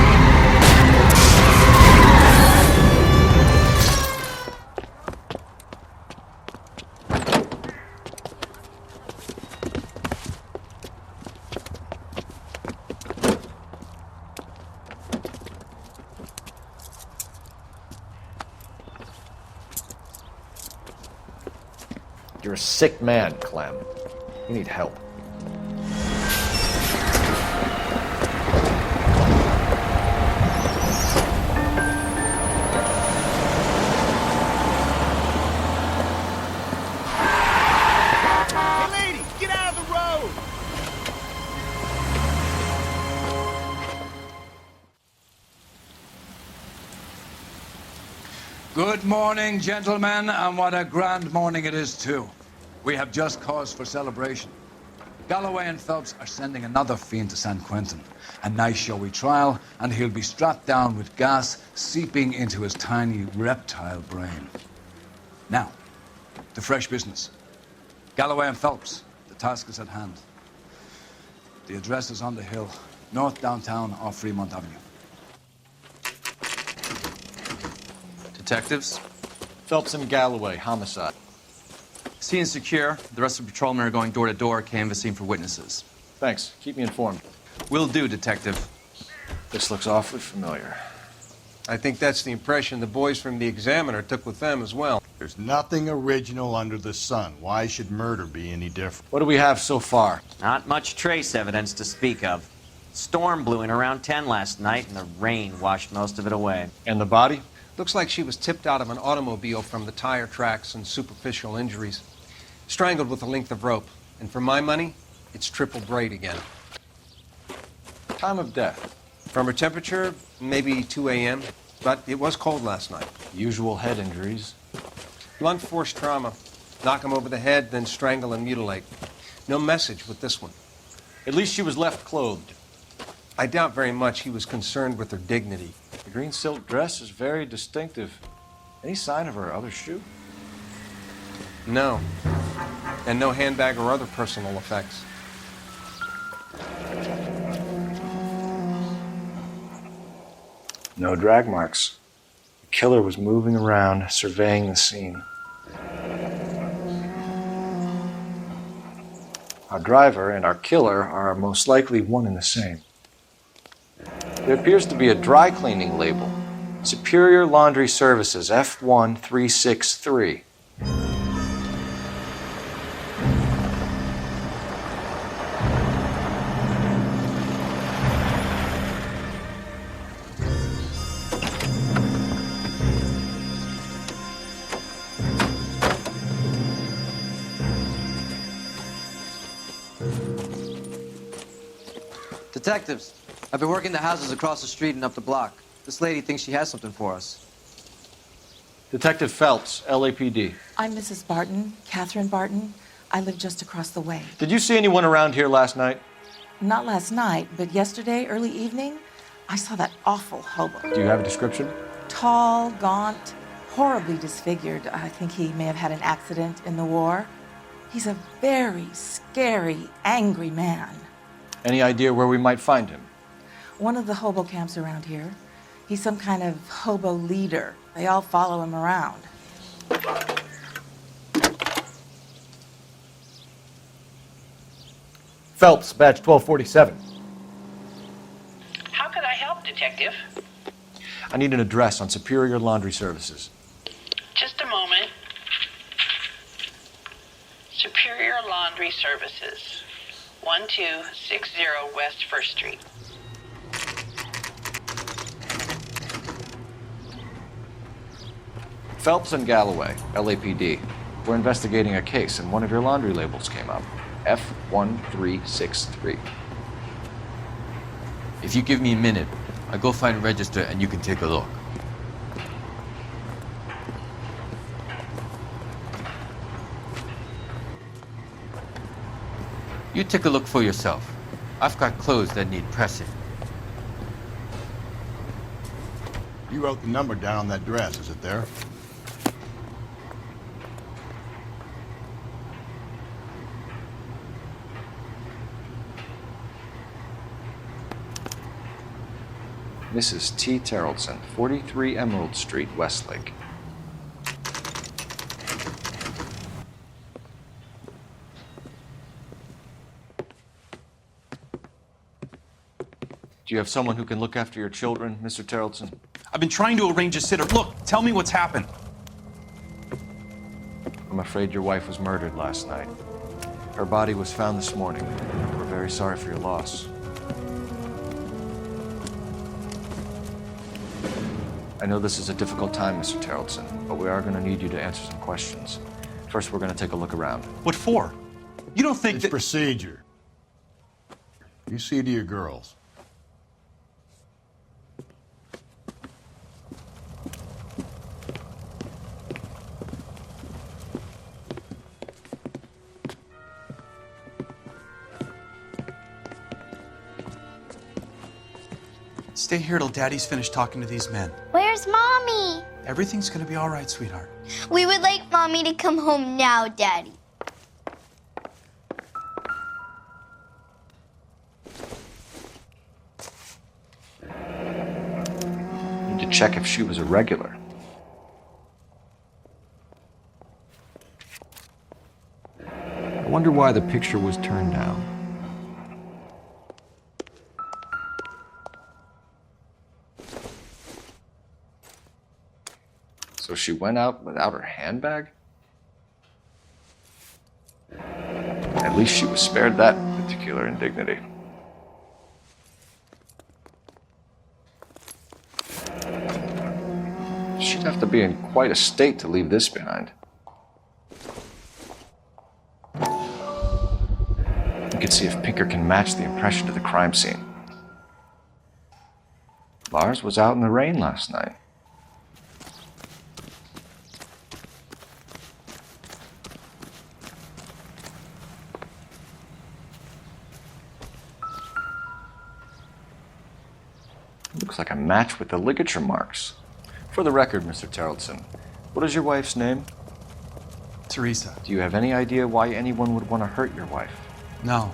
You're a sick man, Clem. You need help. Hey, lady, get out of the road! Good morning, gentlemen, and what a grand morning it is, too. We have just cause for celebration. Galloway and Phelps are sending another fiend to San Quentin. A nice showy trial, and he'll be strapped down with gas seeping into his tiny reptile brain. Now, to fresh business. Galloway and Phelps, the task is at hand. The address is on the hill, north downtown off Fremont Avenue. Detectives? Phelps and Galloway, homicide. Scene is secure. The rest of the patrolmen are going door to door, canvassing for witnesses. Thanks. Keep me informed. Will do, Detective. This looks awfully familiar. I think that's the impression the boys from the Examiner took with them as well. There's nothing original under the sun. Why should murder be any different? What do we have so far? Not much trace evidence to speak of. Storm blew in around 10 last night, and the rain washed most of it away. And the body? Looks like she was tipped out of an automobile from the tire tracks and superficial injuries. Strangled with a length of rope. And for my money, it's triple braid again. Time of death? From her temperature, maybe 2 a.m., but it was cold last night. Usual head injuries. Blunt force trauma. Knock him over the head, then strangle and mutilate. No message with this one. At least she was left clothed. I doubt very much he was concerned with her dignity. The green silk dress is very distinctive. Any sign of her other shoe? No. And no handbag or other personal effects. No drag marks. The killer was moving around, surveying the scene. Our driver and our killer are most likely one and the same. There appears to be a dry cleaning label. Superior Laundry Services, F1363. Detectives, I've been working the houses across the street and up the block. This lady thinks she has something for us. Detective Phelps, LAPD. I'm Mrs. Barton, Catherine Barton. I live just across the way. Did you see anyone around here last night? Not last night, but yesterday, early evening, I saw that awful hobo. Do you have a description? Tall, gaunt, horribly disfigured. I think he may have had an accident in the war. He's a very scary, angry man. Any idea where we might find him? One of the hobo camps around here. He's some kind of hobo leader. They all follow him around. Phelps, badge 1247. How could I help, Detective? I need an address on Superior Laundry Services. Just a moment. Superior Laundry Services, 1260 West 1st Street. Phelps and Galloway, LAPD. We're investigating a case, and one of your laundry labels came up. F1363. If you give me a minute, I'll go find a register and you can take a look. You take a look for yourself. I've got clothes that need pressing. You wrote the number down on that dress, is it there? Mrs. T. Terrellson, 43 Emerald Street, Westlake. Do you have someone who can look after your children, Mr. Terrellson? I've been trying to arrange a sitter. Look, tell me what's happened. I'm afraid your wife was murdered last night. Her body was found this morning. We're very sorry for your loss. I know this is a difficult time, Mr. Terrelson, but we are going to need you to answer some questions. First, we're going to take a look around. What for? You don't think it's procedure. You see to your girls. Stay here till Daddy's finished talking to these men. Where's Mommy? Everything's gonna be all right, sweetheart. We would like Mommy to come home now, Daddy. Need to check if she was a regular. I wonder why the picture was turned down. So she went out without her handbag? At least she was spared that particular indignity. She'd have to be in quite a state to leave this behind. We can see if Pinker can match the impression to the crime scene. Lars was out in the rain last night. Looks like a match with the ligature marks. For the record, Mr. Terrelson, what is your wife's name? Teresa. Do you have any idea why anyone would want to hurt your wife? No.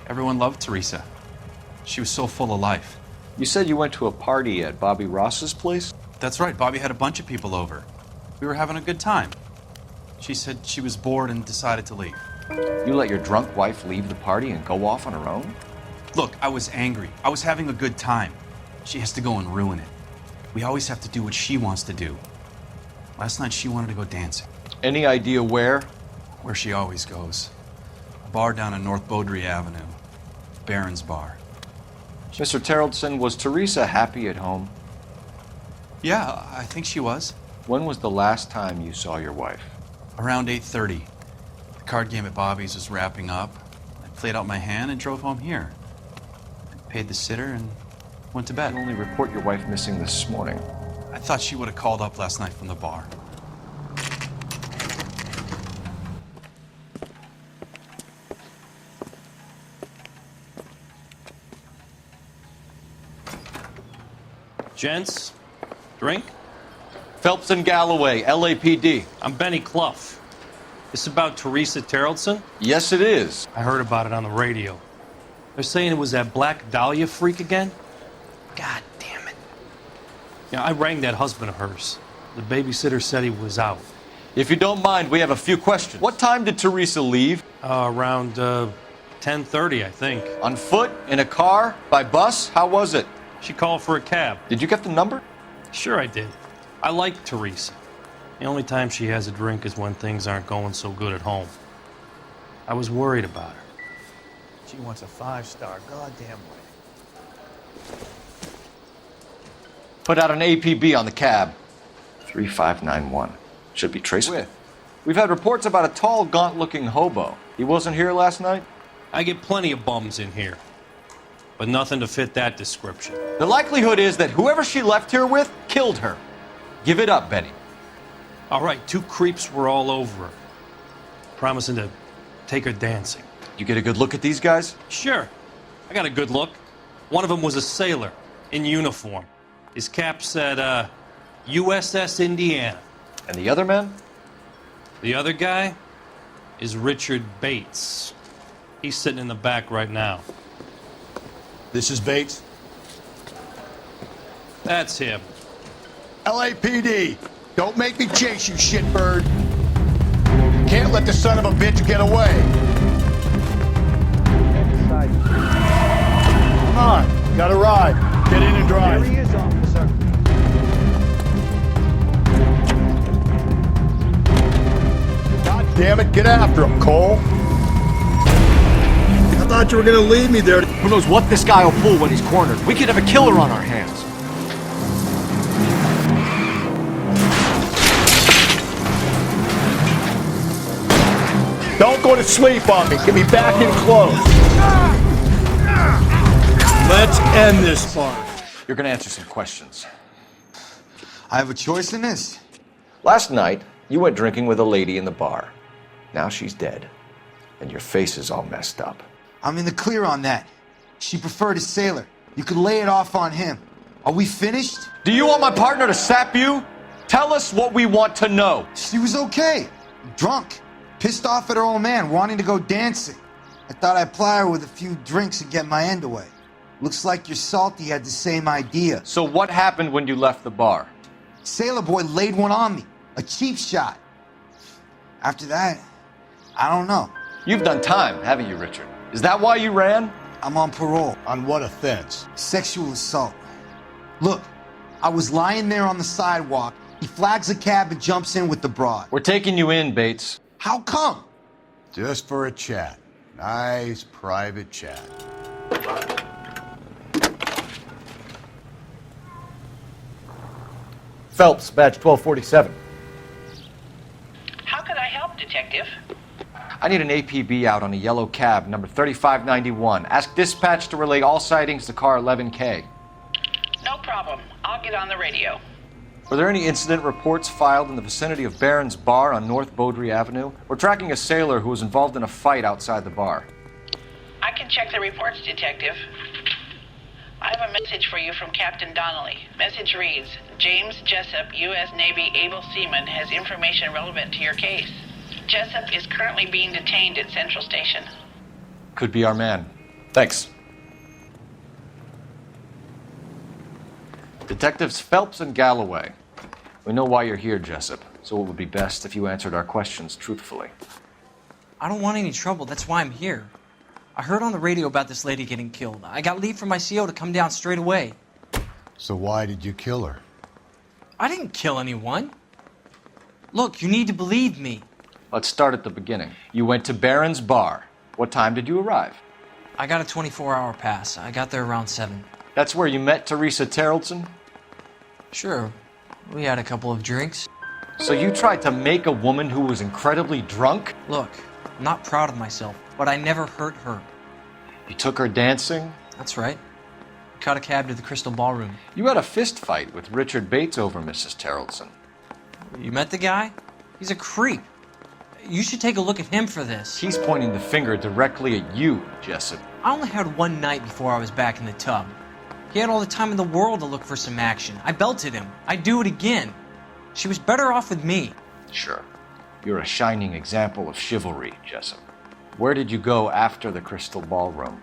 Everyone loved Teresa. She was so full of life. You said you went to a party at Bobby Ross's place? That's right. Bobby had a bunch of people over. We were having a good time. She said she was bored and decided to leave. You let your drunk wife leave the party and go off on her own? Look, I was angry. I was having a good time. She has to go and ruin it. We always have to do what she wants to do. Last night she wanted to go dancing. Any idea where? Where she always goes. A bar down on North Beaudry Avenue. Baron's Bar. Mr. Terrelson, was Teresa happy at home? Yeah, I think she was. When was the last time you saw your wife? Around 8:30. The card game at Bobby's was wrapping up. I played out my hand and drove home here. I paid the sitter and went to bed. You only report your wife missing this morning. I thought she would have called up last night from the bar. Gents, drink? Phelps and Galloway, LAPD. I'm Benny Clough. This about Teresa Terrelson? Yes, it is. I heard about it on the radio. They're saying it was that Black Dahlia freak again? God damn it. Yeah, I rang that husband of hers. The babysitter said he was out. If you don't mind, we have a few questions. What time did Teresa leave? Around 10:30, I think. On foot? In a car? By bus? How was it? She called for a cab. Did you get the number? Sure I did. I like Teresa. The only time she has a drink is when things aren't going so good at home. I was worried about her. She wants a 5-star goddamn way. Put out an APB on the cab. 3591. Should be traceable. We've had reports about a tall, gaunt-looking hobo. He wasn't here last night? I get plenty of bums in here, but nothing to fit that description. The likelihood is that whoever she left here with killed her. Give it up, Benny. All right, 2 creeps were all over her, promising to take her dancing. You get a good look at these guys? Sure. I got a good look. One of them was a sailor in uniform. His cap said, USS Indiana. And the other man? The other guy is Richard Bates. He's sitting in the back right now. This is Bates? That's him. LAPD, don't make me chase you, shitbird. Can't let the son of a bitch get away. Come on, got a ride. Get in and drive. There he is, officer. Get after him, Cole. I thought you were gonna leave me there. Who knows what this guy will pull when he's cornered? We could have a killer on our hands. Don't go to sleep on me. Get me back in close. Let's end this spark. You're gonna answer some questions. I have a choice in this. Last night, you went drinking with a lady in the bar. Now she's dead. And your face is all messed up. I'm in the clear on that. She preferred a sailor. You could lay it off on him. Are we finished? Do you want my partner to sap you? Tell us what we want to know. She was okay. Drunk. Pissed off at her old man, wanting to go dancing. I thought I'd ply her with a few drinks and get my end away. Looks like your Salty had the same idea. So what happened when you left the bar? Sailor boy laid one on me. A cheap shot. After that, I don't know. You've done time, haven't you, Richard? Is that why you ran? I'm on parole. On what offense? Sexual assault. Look, I was lying there on the sidewalk. He flags a cab and jumps in with the broad. We're taking you in, Bates. How come? Just for a chat. Nice private chat. Phelps, badge 1247. How could I help, Detective? I need an APB out on a yellow cab, number 3591. Ask dispatch to relay all sightings to car 11K. No problem. I'll get on the radio. Were there any incident reports filed in the vicinity of Barron's Bar on North Beaudry Avenue? We're tracking a sailor who was involved in a fight outside the bar. I can check the reports, Detective. I have a message for you from Captain Donnelly. Message reads, James Jessup, U.S. Navy able seaman, has information relevant to your case. Jessup is currently being detained at Central Station. Could be our man. Thanks. Detectives Phelps and Galloway. We know why you're here, Jessup, so it would be best if you answered our questions truthfully. I don't want any trouble. That's why I'm here. I heard on the radio about this lady getting killed. I got leave from my CO to come down straight away. So why did you kill her? I didn't kill anyone. Look, you need to believe me. Let's start at the beginning. You went to Barron's Bar. What time did you arrive? I got a 24-hour pass. I got there around 7. That's where you met Teresa Terrelson? Sure. We had a couple of drinks. So you tried to make a woman who was incredibly drunk? Look, I'm not proud of myself, but I never hurt her. You took her dancing? That's right. Caught a cab to the Crystal Ballroom. You had a fist fight with Richard Bates over Mrs. Terrelson. You met the guy? He's a creep. You should take a look at him for this. He's pointing the finger directly at you, Jessup. I only had one night before I was back in the tub. He had all the time in the world to look for some action. I belted him. I'd do it again. She was better off with me. Sure. You're a shining example of chivalry, Jessup. Where did you go after the Crystal Ballroom?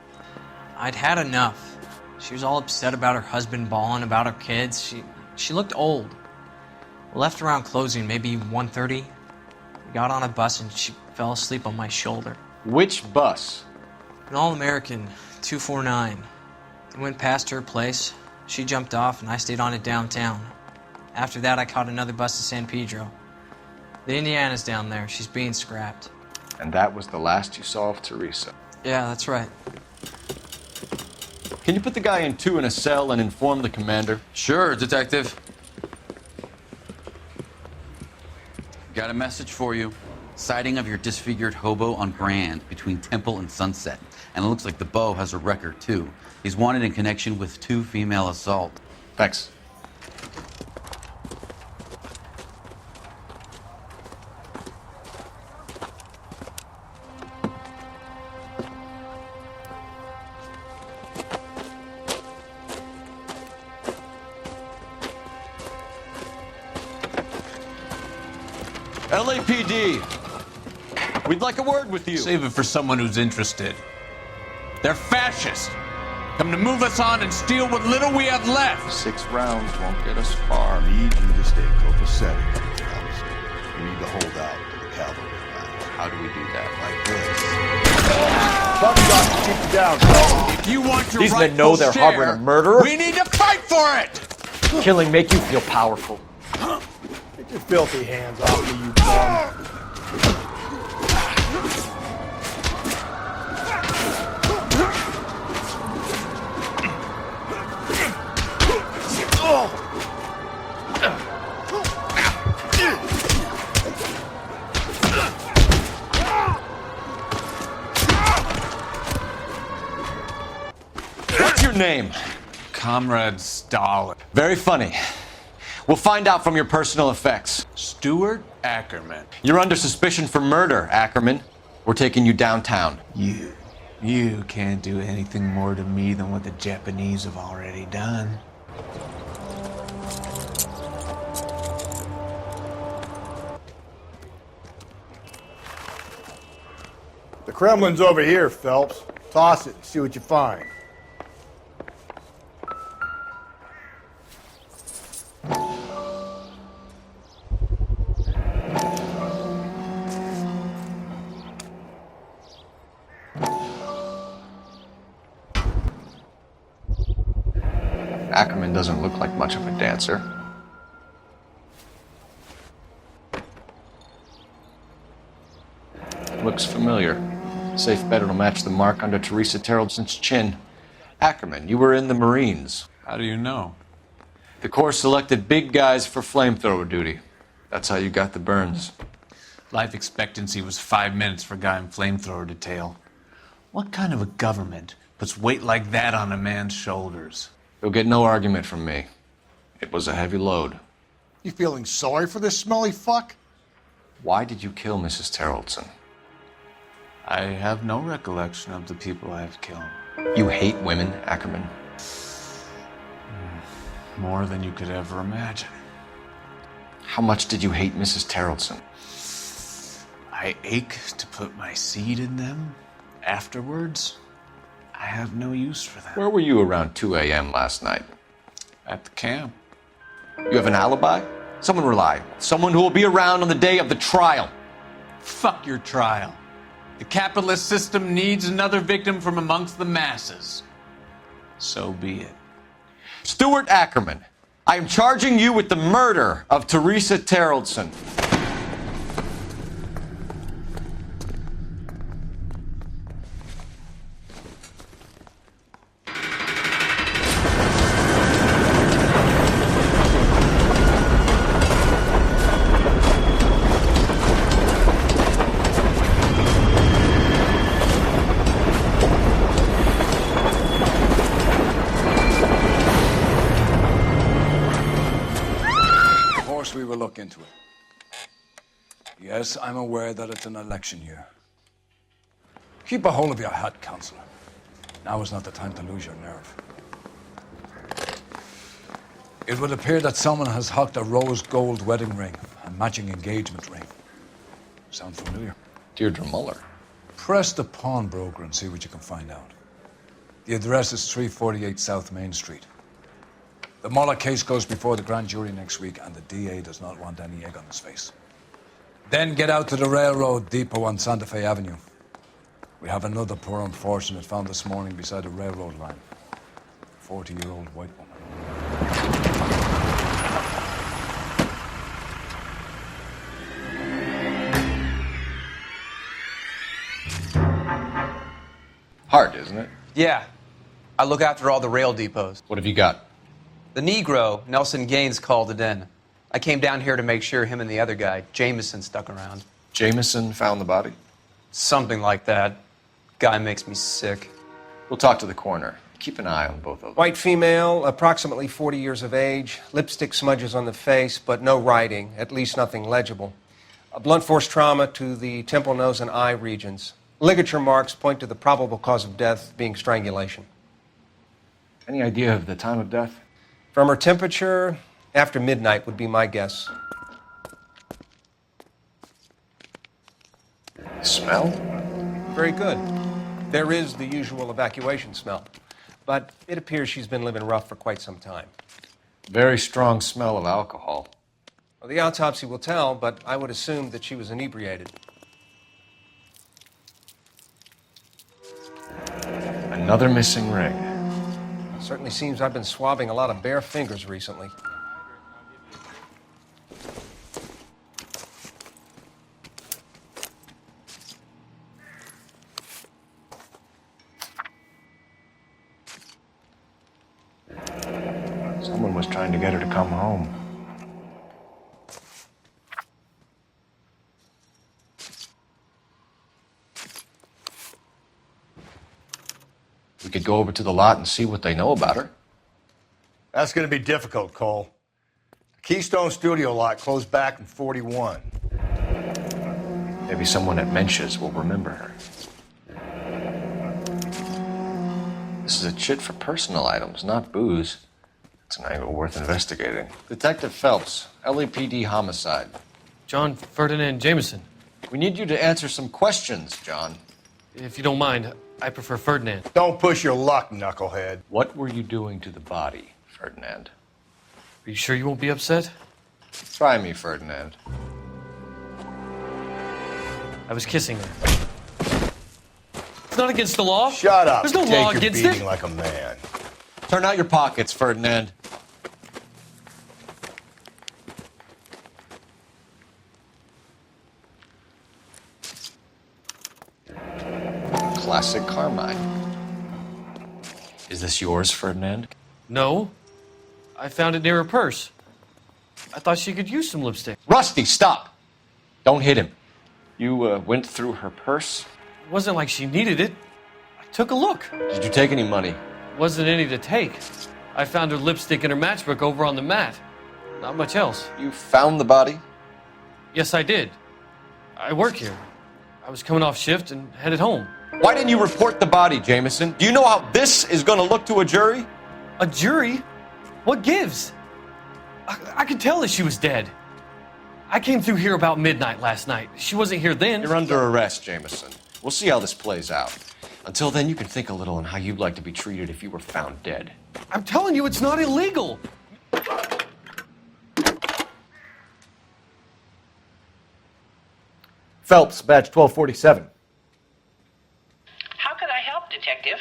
I'd had enough. She was all upset about her husband bawling about her kids. She looked old. We left around closing, maybe 1:30. We got on a bus and she fell asleep on my shoulder. Which bus? An All-American 249. I went past her place. She jumped off and I stayed on it downtown. After that, I caught another bus to San Pedro. The Indiana's down there. She's being scrapped. And that was the last you saw of Teresa? Yeah, that's right. Can you put the guy in 2 in a cell and inform the commander? Sure, Detective. Got a message for you. Sighting of your disfigured hobo on Grand between Temple and Sunset. And it looks like the Beau has a record, too. He's wanted in connection with 2 female assault. Thanks. LAPD, we'd like a word with you. Save it for someone who's interested. They're fascists. Come to move us on and steal what little we have left. 6 rounds won't get us far. I need you to stay copacetic, Phelps. We need to hold out to the cavalry line. How do we do that? Like this. Some shots to keep you down, Phelps. If you want your These men rightful know they're share, harboring a murderer. we need to fight for it! Killing make you feel powerful. Get your filthy hands off me, you bum. What's your name? Comrade Stalin. Very funny. We'll find out from your personal effects. Stuart Ackerman. You're under suspicion for murder, Ackerman. We're taking you downtown. You can't do anything more to me than what the Japanese have already done. The Kremlin's over here, Phelps. Toss it and see what you find. Ackerman doesn't look like much of a dancer. Looks familiar. Safe bet it'll match the mark under Teresa Terreldson's chin. Ackerman, you were in the Marines. How do you know? The Corps selected big guys for flamethrower duty. That's how you got the burns. Life expectancy was 5 minutes for a guy in flamethrower detail. What kind of a government puts weight like that on a man's shoulders? You'll get no argument from me. It was a heavy load. You feeling sorry for this smelly fuck? Why did you kill Mrs. Terreldson? I have no recollection of the people I have killed. You hate women, Ackerman? More than you could ever imagine. How much did you hate Mrs. Terreldson? I ache to put my seed in them. Afterwards, I have no use for them. Where were you around 2 a.m. last night? At the camp. You have an alibi? Someone reliable. Someone who will be around on the day of the trial. Fuck your trial. The capitalist system needs another victim from amongst the masses. So be it. Stuart Ackerman, I am charging you with the murder of Teresa Terreldson. We will look into it. Yes, I'm aware that it's an election year. Keep a hold of your hat, Counselor. Now is not the time to lose your nerve. It would appear that someone has hocked a rose gold wedding ring, a matching engagement ring. Sound familiar? Deirdre Muller. Press the pawnbroker and see what you can find out. The address is 348 South Main Street. The Muller case goes before the grand jury next week, and the DA does not want any egg on his face. Then get out to the railroad depot on Santa Fe Avenue. We have another poor unfortunate found this morning beside a railroad line. 40-year-old white woman. Hard, isn't it? Yeah. I look after all the rail depots. What have you got? The Negro, Nelson Gaines, called it in. I came down here to make sure him and the other guy, Jameson, stuck around. Jameson found the body? Something like that. Guy makes me sick. We'll talk to the coroner. Keep an eye on both of them. White female, approximately 40 years of age, lipstick smudges on the face, but no writing, at least nothing legible. A blunt force trauma to the temple, nose, and eye regions. Ligature marks point to the probable cause of death being strangulation. Any idea of the time of death? From her temperature, after midnight would be my guess. Smell? Very good. There is the usual evacuation smell, but it appears she's been living rough for quite some time. Very strong smell of alcohol. Well, the autopsy will tell, but I would assume that she was inebriated. Another missing ring. Certainly seems I've been swabbing a lot of bare fingers recently. Someone was trying to get her to come home. We could go over to the lot and see what they know about her. That's going to be difficult, Cole. The Keystone Studio lot closed back in 41. Maybe someone at Mensch's will remember her. This is a chit for personal items, not booze. It's an angle worth investigating. Detective Phelps, LAPD Homicide. John Ferdinand Jameson. We need you to answer some questions, John. If you don't mind, I prefer Ferdinand. Don't push your luck, knucklehead. What were you doing to the body, Ferdinand? Are you sure you won't be upset? Try me, Ferdinand. I was kissing her. It's not against the law. Shut up. There's no Take law your against beating it. like a man. Turn out your pockets, Ferdinand. Classic Carmine. Is this yours, Ferdinand? No. I found it near her purse. I thought she could use some lipstick. Rusty, stop! Don't hit him. You went through her purse? It wasn't like she needed it. I took a look. Did you take any money? Wasn't any to take. I found her lipstick and her matchbook over on the mat. Not much else. You found the body? Yes, I did. I work here. I was coming off shift and headed home. Why didn't you report the body, Jameson? Do you know how this is going to look to a jury? A jury? What gives? I could tell that she was dead. I came through here about midnight last night. She wasn't here then. You're under arrest, Jameson. We'll see how this plays out. Until then, you can think a little on how you'd like to be treated if you were found dead. I'm telling you, it's not illegal. Phelps, badge 1247. How could I help, Detective?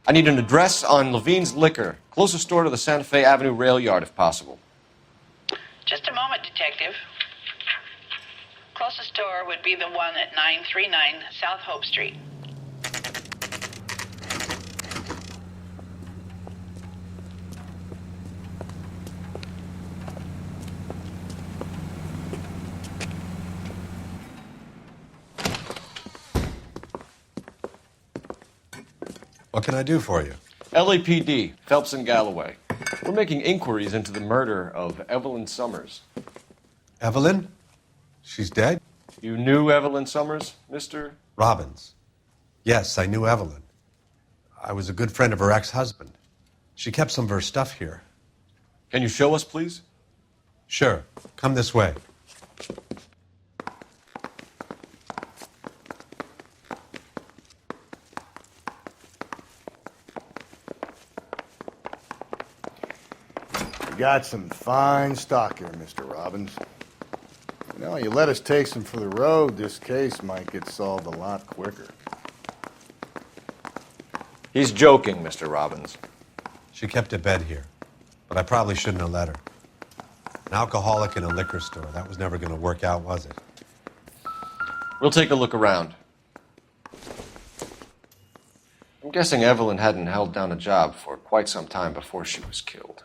I need an address on Levine's Liquor. Closest store to the Santa Fe Avenue rail yard, if possible. Just a moment, Detective. Closest store would be the one at 939 South Hope Street. What can I do for you? LAPD, Phelps and Galloway. We're making inquiries into the murder of Evelyn Summers. Evelyn? She's dead? You knew Evelyn Summers, Mr.? Robbins. Yes, I knew Evelyn. I was a good friend of her ex-husband. She kept some of her stuff here. Can you show us, please? Sure. Come this way. You got some fine stock here, Mr. Robbins. You know, you let us take some for the road, this case might get solved a lot quicker. He's joking, Mr. Robbins. She kept a bed here, but I probably shouldn't have let her. An alcoholic in a liquor store. That was never going to work out, was it? We'll take a look around. I'm guessing Evelyn hadn't held down a job for quite some time before she was killed.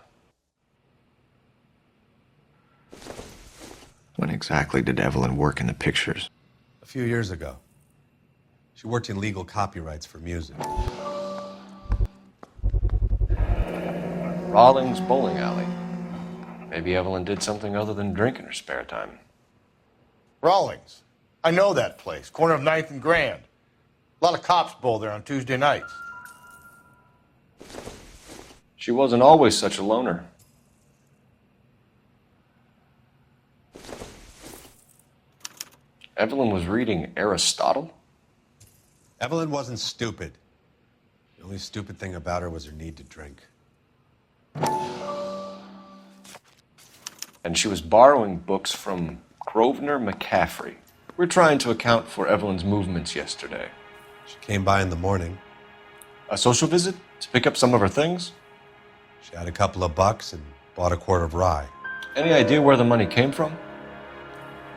When exactly did Evelyn work in the pictures? A few years ago. She worked in legal copyrights for music. Rawlings Bowling Alley. Maybe Evelyn did something other than drink in her spare time. Rawlings. I know that place. Corner of 9th and Grand. A lot of cops bowl there on Tuesday nights. She wasn't always such a loner. Evelyn was reading Aristotle? Evelyn wasn't stupid. The only stupid thing about her was her need to drink. And she was borrowing books from Grosvenor McCaffrey. We're trying to account for Evelyn's movements yesterday. She came by in the morning. A social visit? To pick up some of her things? She had a couple of bucks and bought a quart of rye. Any idea where the money came from?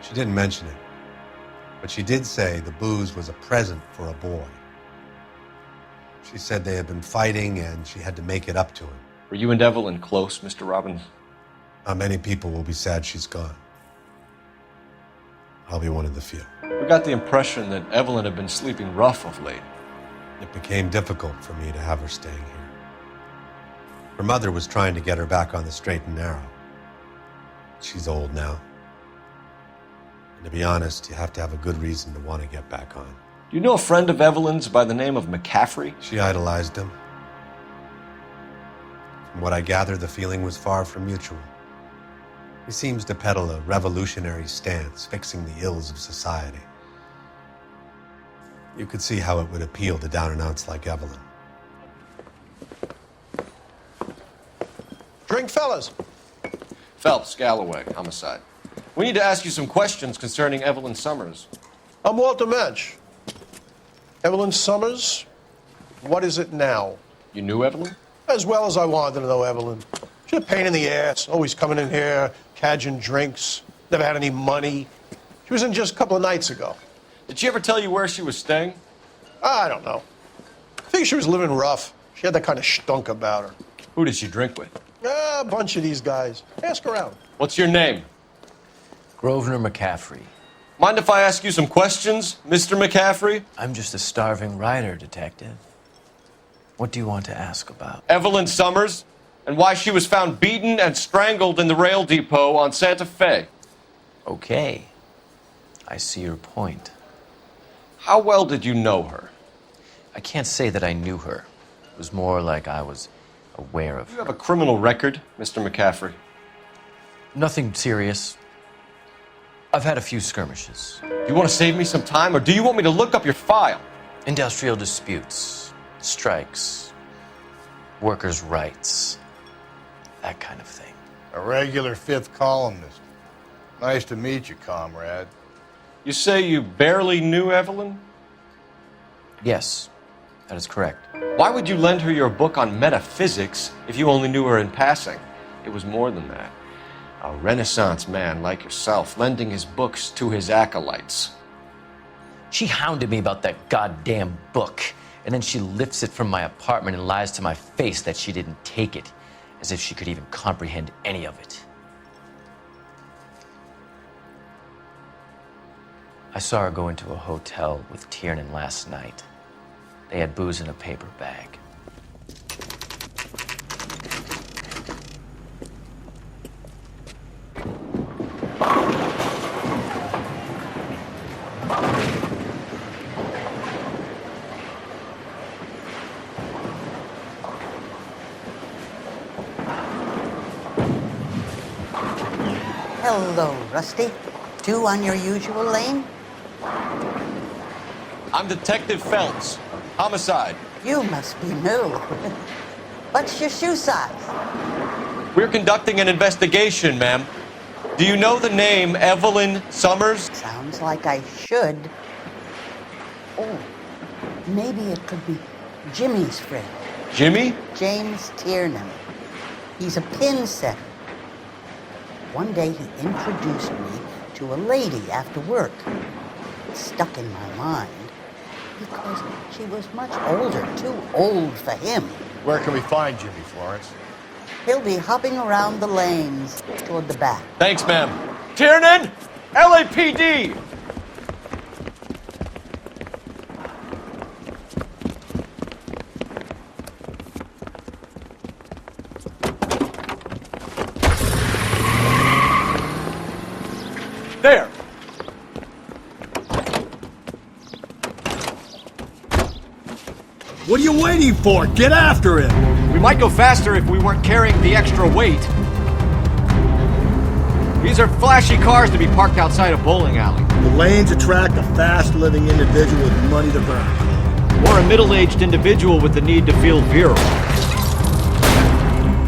She didn't mention it. But she did say the booze was a present for a boy. She said they had been fighting and she had to make it up to him. Were you and Evelyn close, Mr. Robbins? Many people will be sad she's gone. I'll be one of the few. We got the impression that Evelyn had been sleeping rough of late. It became difficult for me to have her staying here. Her mother was trying to get her back on the straight and narrow. She's old now. And to be honest, you have to have a good reason to want to get back on. Do you know a friend of Evelyn's by the name of McCaffrey? She idolized him. From what I gather, the feeling was far from mutual. He seems to peddle a revolutionary stance, fixing the ills of society. You could see how it would appeal to down-and-outs like Evelyn. Drink, fellas. Phelps, Galloway, Homicide. We need to ask you some questions concerning Evelyn Summers. I'm Walter Mensch. Evelyn Summers, what is it now? You knew Evelyn? As well as I wanted to know Evelyn. She's a pain in the ass, always coming in here, cadging drinks, never had any money. She was in just a couple of nights ago. Did she ever tell you where she was staying? I don't know. I think she was living rough. She had that kind of stunk about her. Who did she drink with? A bunch of these guys. Ask around. What's your name? Grosvenor McCaffrey. Mind if I ask you some questions, Mr. McCaffrey? I'm just a starving writer, Detective. What do you want to ask about? Evelyn Summers, and why she was found beaten and strangled in the rail depot on Santa Fe. Okay. I see your point. How well did you know her? I can't say that I knew her. It was more like I was aware of her. You have a criminal record, Mr. McCaffrey. Nothing serious. I've had a few skirmishes. Do you want to save me some time, or do you want me to look up your file? Industrial disputes, strikes, workers' rights, that kind of thing. A regular fifth columnist. Nice to meet you, comrade. You say you barely knew Evelyn? Yes, that is correct. Why would you lend her your book on metaphysics if you only knew her in passing? It was more than that. A Renaissance man like yourself, lending his books to his acolytes. She hounded me about that goddamn book, and then she lifts it from my apartment and lies to my face that she didn't take it, as if she could even comprehend any of it. I saw her go into a hotel with Tiernan last night. They had booze in a paper bag. Hello, Rusty. Two on your usual lane? I'm Detective Phelps. Homicide. You must be new. What's your shoe size? We're conducting an investigation, ma'am. Do you know the name Evelyn Summers? Sounds like I should. Oh, maybe it could be Jimmy's friend. Jimmy? James Tiernan. He's a pin setter. One day he introduced me to a lady after work. It stuck in my mind because she was much older, too old for him. Where can we find Jimmy, Florence? He'll be hopping around the lanes toward the back. Thanks, ma'am. Tiernan! LAPD! There! What are you waiting for? Get after him! We might go faster if we weren't carrying the extra weight. These are flashy cars to be parked outside a bowling alley. The lanes attract a fast-living individual with money to burn. Or a middle-aged individual with the need to feel virile.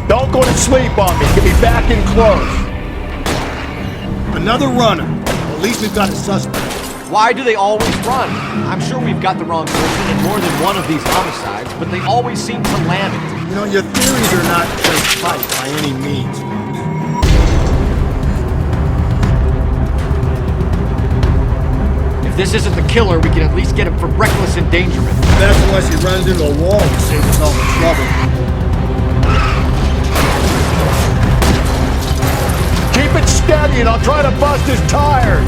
Don't go to sleep on me. Get me back in close. Another runner. At least we've got a suspect. Why do they always run? I'm sure we've got the wrong person in more than one of these homicides, but they always seem to land it. You know, your theories are not just tight by any means. If this isn't the killer, we can at least get him for reckless endangerment. That's unless he runs into a wall and saves us all the trouble. Get steady and I'll try to bust his tires.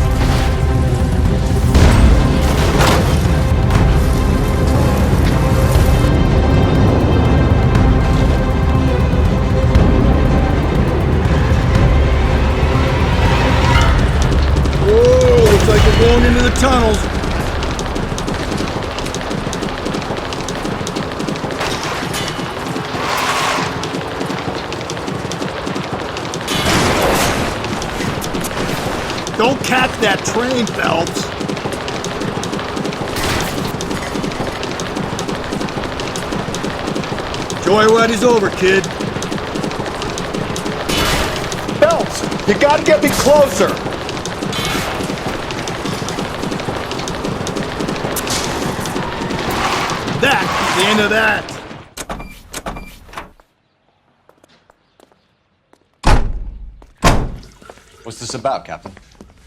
Whoa, looks like we're going into the tunnels. Don't catch that train, Phelps. Joyride is over, kid. Phelps, you gotta get me closer. That's the end of that. What's this about, Captain?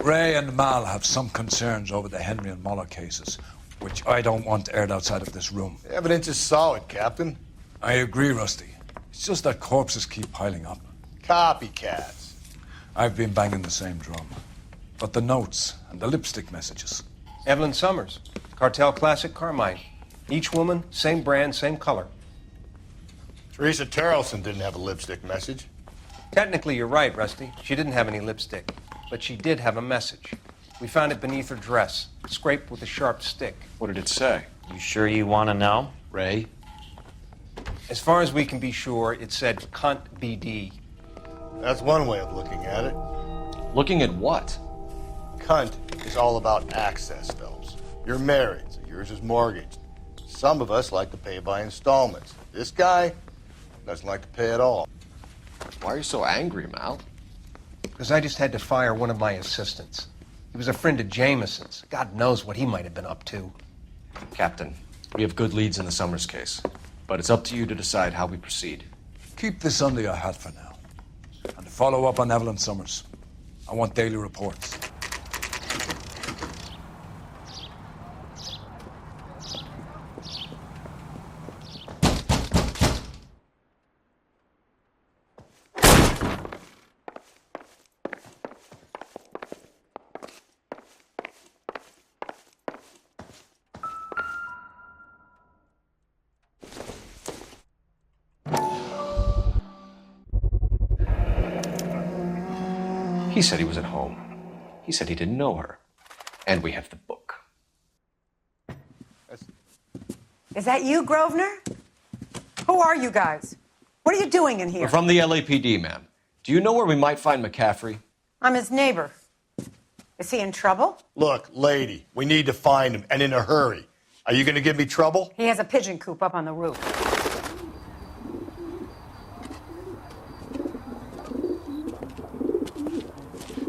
Ray and Mal have some concerns over the Henry and Muller cases, which I don't want aired outside of this room. The evidence is solid, Captain. I agree, Rusty. It's just that corpses keep piling up. Copycats. I've been banging the same drum. But the notes and the lipstick messages. Evelyn Summers, Cartel Classic Carmine. Each woman, same brand, same color. Teresa Terrelson didn't have a lipstick message. Technically, you're right, Rusty. She didn't have any lipstick, but she did have a message. We found it beneath her dress, scraped with a sharp stick. What did it say? You sure you want to know? Ray? As far as we can be sure, it said cunt BD. That's one way of looking at it. Looking at what? Cunt is all about access, Phelps. You're married, so yours is mortgaged. Some of us like to pay by installments. This guy doesn't like to pay at all. Why are you so angry, Mal? Because I just had to fire one of my assistants. He was a friend of Jameson's. God knows what he might have been up to. Captain, we have good leads in the Summers case, but it's up to you to decide how we proceed. Keep this under your hat for now. And to follow up on Evelyn Summers, I want daily reports. He said he was at home. He said he didn't know her. And we have the book. Is that you, Grosvenor? Who are you guys? What are you doing in here? We're from the LAPD, ma'am. Do you know where we might find McCaffrey? I'm his neighbor. Is he in trouble? Look, lady, we need to find him, and in a hurry. Are you going to give me trouble? He has a pigeon coop up on the roof.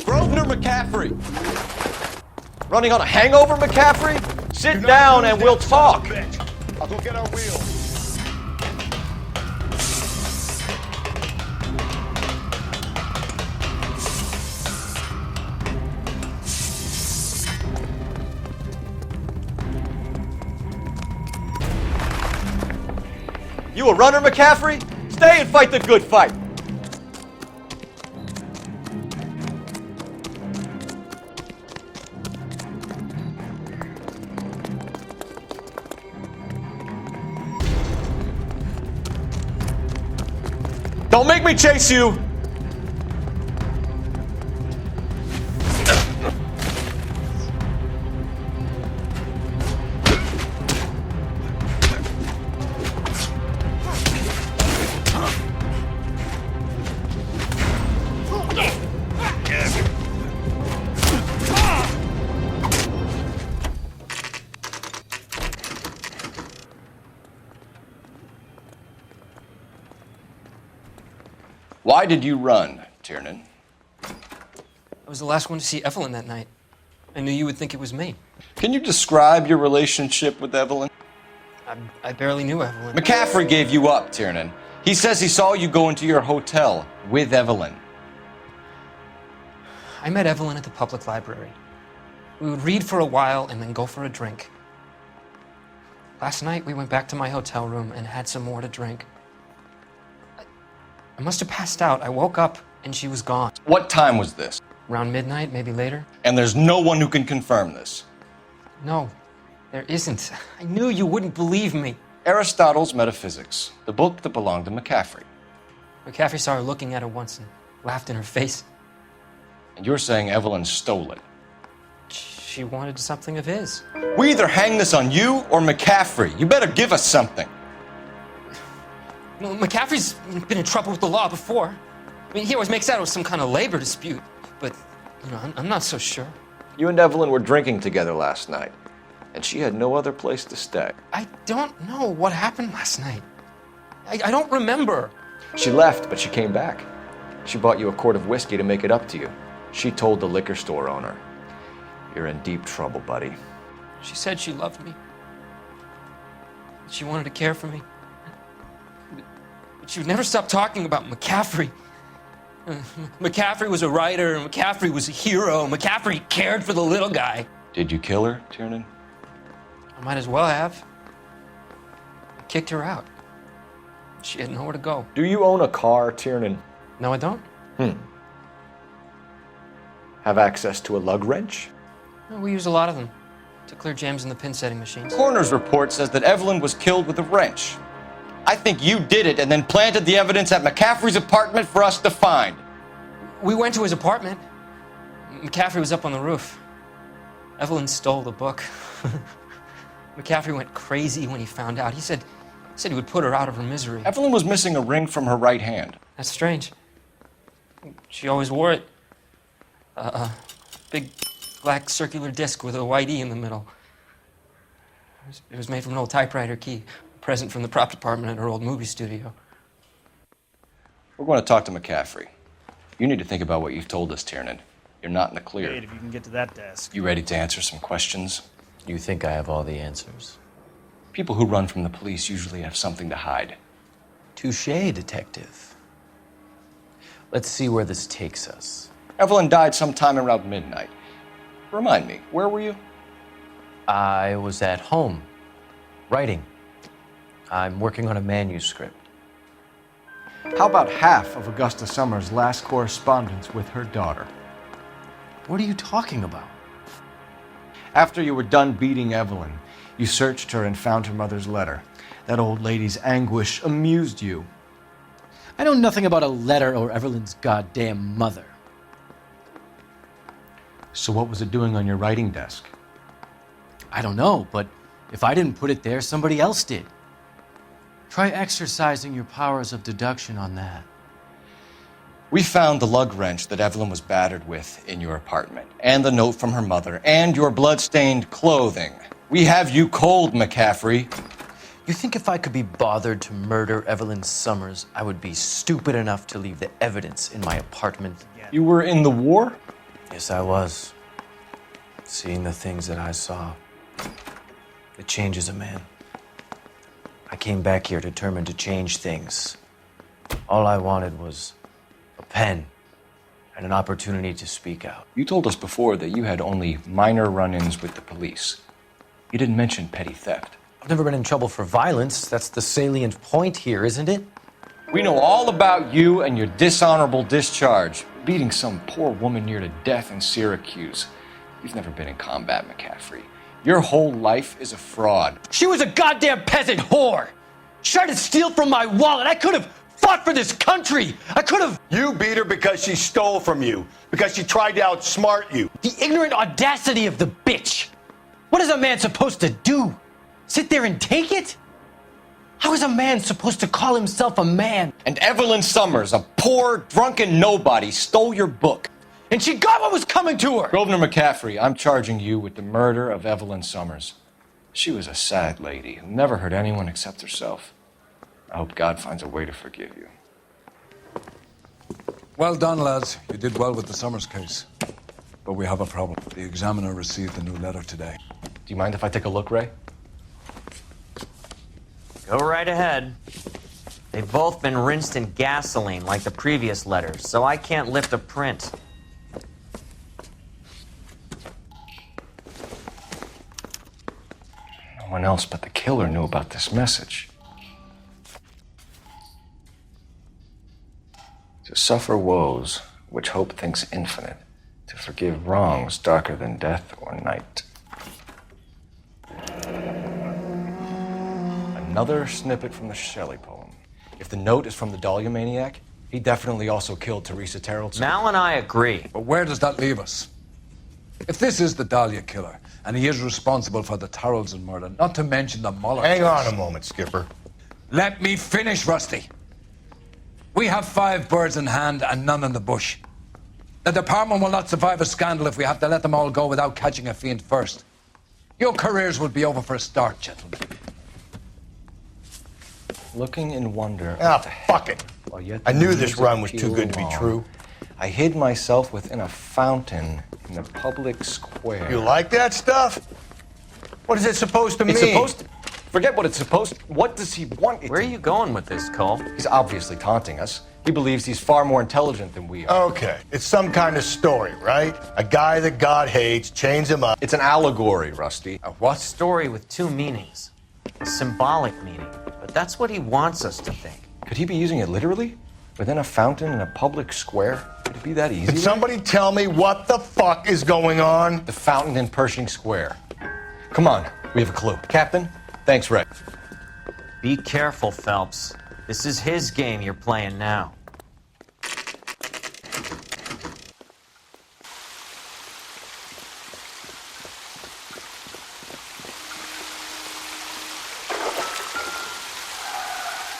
Grosvenor McCaffrey! Running on a hangover, McCaffrey? Sit down and we'll talk. I'll go get our wheels. You a runner, McCaffrey? Stay and fight the good fight. Don't make me chase you! Why did you run, Tiernan? I was the last one to see Evelyn that night. I knew you would think it was me. Can you describe your relationship with Evelyn? I barely knew Evelyn. McCaffrey gave you up, Tiernan. He says he saw you go into your hotel with Evelyn. I met Evelyn at the public library. We would read for a while and then go for a drink. Last night, we went back to my hotel room and had some more to drink. I must have passed out. I woke up and she was gone. What time was this? Around midnight, maybe later? And there's no one who can confirm this. No, there isn't. I knew you wouldn't believe me. Aristotle's Metaphysics, the book that belonged to McCaffrey. McCaffrey saw her looking at her once and laughed in her face. And you're saying Evelyn stole it. She wanted something of his. We either hang this on you or McCaffrey. You better give us something. Well, McCaffrey's been in trouble with the law before. I mean, he always makes out it was some kind of labor dispute. But, I'm not so sure. You and Evelyn were drinking together last night, and she had no other place to stay. I don't know what happened last night. I don't remember. She left, but she came back. She bought you a quart of whiskey to make it up to you. She told the liquor store owner. You're in deep trouble, buddy. She said she loved me. She wanted to care for me. But she would never stop talking about McCaffrey. McCaffrey was a writer, and McCaffrey was a hero. McCaffrey cared for the little guy. Did you kill her, Tiernan? I might as well have. I kicked her out. She had nowhere to go. Do you own a car, Tiernan? No, I don't. Have access to a lug wrench? We use a lot of them to clear jams in the pin setting machines. Coroner's report says that Evelyn was killed with a wrench. I think you did it and then planted the evidence at McCaffrey's apartment for us to find. We went to his apartment. McCaffrey was up on the roof. Evelyn stole the book. McCaffrey went crazy when he found out. He said he would put her out of her misery. Evelyn was missing a ring from her right hand. That's strange. She always wore it. A big black circular disc with a white E in the middle. It was made from an old typewriter key, a present from the prop department at her old movie studio. We're going to talk to McCaffrey. You need to think about what you've told us, Tiernan. You're not in the clear. Great, if you can get to that desk. You ready to answer some questions? You think I have all the answers? People who run from the police usually have something to hide. Touché, detective. Let's see where this takes us. Evelyn died sometime around midnight. Remind me, where were you? I was at home, writing. I'm working on a manuscript. How about half of Augusta Summers' last correspondence with her daughter? What are you talking about? After you were done beating Evelyn, you searched her and found her mother's letter. That old lady's anguish amused you. I know nothing about a letter or Evelyn's goddamn mother. So what was it doing on your writing desk? I don't know, but if I didn't put it there, somebody else did. Try exercising your powers of deduction on that. We found the lug wrench that Evelyn was battered with in your apartment, and the note from her mother, and your blood-stained clothing. We have you cold, McCaffrey. You think if I could be bothered to murder Evelyn Summers, I would be stupid enough to leave the evidence in my apartment? You were in the war? Yes, I was. Seeing the things that I saw, it changes a man. I came back here determined to change things. All I wanted was a pen and an opportunity to speak out. You told us before that you had only minor run-ins with the police. You didn't mention petty theft. I've never been in trouble for violence. That's the salient point here, isn't it? We know all about you and your dishonorable discharge, beating some poor woman near to death in Syracuse. You've never been in combat, McCaffrey. Your whole life is a fraud. She was a goddamn peasant whore! She tried to steal from my wallet. I could have fought for this country. I could have... You beat her because she stole from you, because she tried to outsmart you. The ignorant audacity of the bitch! What is a man supposed to do? Sit there and take it? How is a man supposed to call himself a man? And Evelyn Summers, a poor, drunken nobody, stole your book. And she got what was coming to her! Grosvenor McCaffrey, I'm charging you with the murder of Evelyn Summers. She was a sad lady who never hurt anyone except herself. I hope God finds a way to forgive you. Well done, lads. You did well with the Summers case. But we have a problem. The examiner received a new letter today. Do you mind if I take a look, Ray? Go right ahead. They've both been rinsed in gasoline like the previous letters, so I can't lift a print. No one else but the killer knew about this message. To suffer woes which hope thinks infinite, to forgive wrongs darker than death or night. Another snippet from the Shelley poem. If the note is from the Dahlia maniac, he definitely also killed Teresa Terrellson. Mal and I agree. But where does that leave us? If this is the Dahlia killer, and he is responsible for the Tarrelson murder, not to mention the Muller Hang case. on a moment, Skipper. Let me finish, Rusty. We have 5 birds in hand and none in the bush. The department will not survive a scandal if we have to let them all go without catching a fiend first. Your careers will be over for a start, gentlemen. Looking in wonder. Ah, fuck it. I knew this run was too good to be true. I hid myself within a fountain in the public square. You like that stuff? What is it supposed to mean? It's supposed to... Forget what it's supposed to... What does he want it Where are you going with this, Cole? He's obviously taunting us. He believes he's far more intelligent than we are. Okay, it's some kind of story, right? A guy that God hates, chains him up. It's an allegory, Rusty. A what? Story with 2 meanings. A symbolic meaning. But that's what he wants us to think. Could he be using it literally? Within a fountain in a public square? Could it be that easy? Can somebody tell me what the fuck is going on? The fountain in Pershing Square. Come on, we have a clue. Captain, thanks, Ray. Be careful, Phelps. This is his game you're playing now.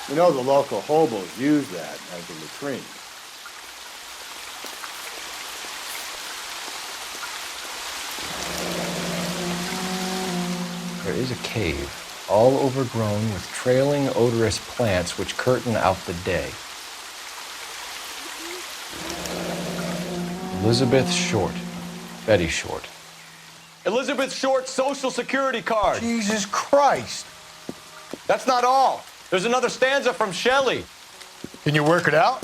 You know the local hobos use that as a latrine. There is a cave, all overgrown with trailing, odorous plants which curtain out the day. Elizabeth Short. Betty Short. Elizabeth Short's Social Security card. Jesus Christ. That's not all. There's another stanza from Shelley. Can you work it out?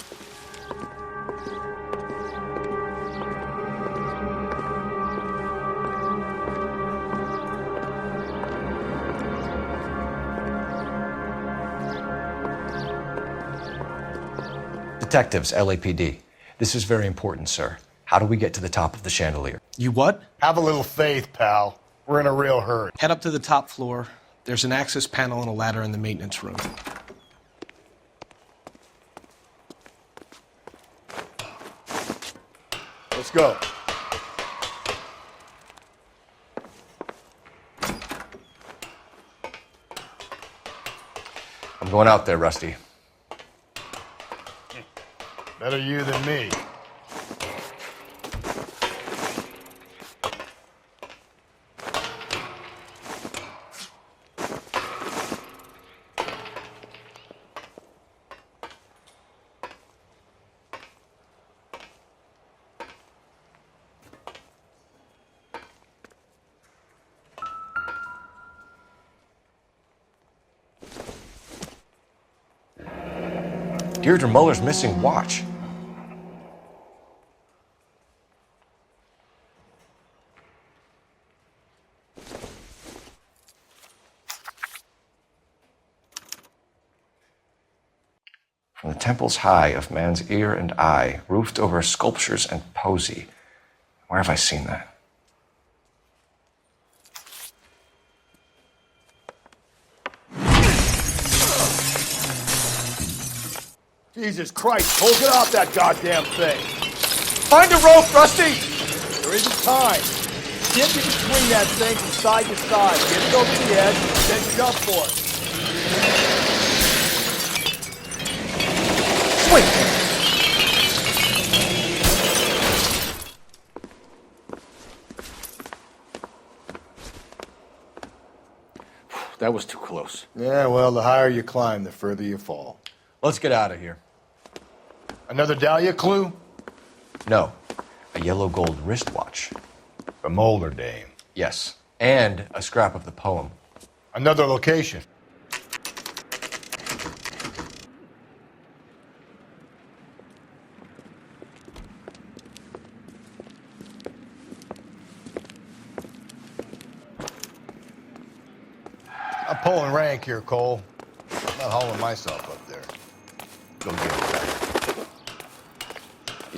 Detectives, LAPD. This is very important, sir. How do we get to the top of the chandelier? You what? Have a little faith, pal. We're in a real hurry. Head up to the top floor. There's an access panel and a ladder in the maintenance room. Let's go. I'm going out there, Rusty. Better you than me. Deirdre Muller's missing watch. From the temples high of man's ear and eye, roofed over sculptures and poesy. Where have I seen that? Jesus Christ, Cole, get off that goddamn thing. Find a rope, Rusty! There isn't time. Dip in between that thing from side to side. Get it over the edge, then jump for it. Swing! That was too close. Yeah, well, the higher you climb, the further you fall. Let's get out of here. Another Dahlia clue? No, a yellow gold wristwatch. The Molar Dame. Yes, and a scrap of the poem. Another location. I'm pulling rank here, Cole. I'm not hauling myself up there. Go get it back.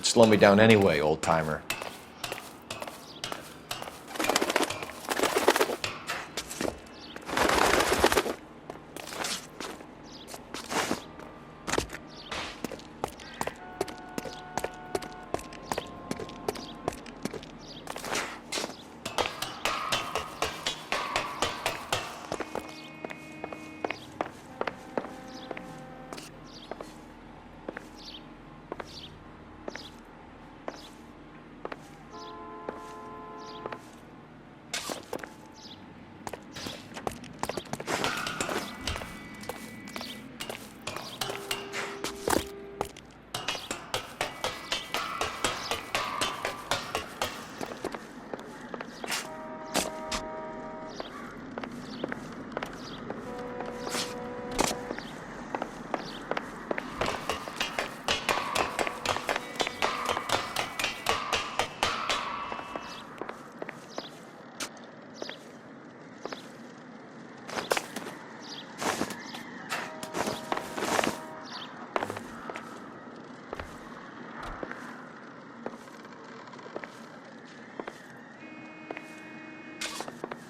slow me down anyway, old-timer.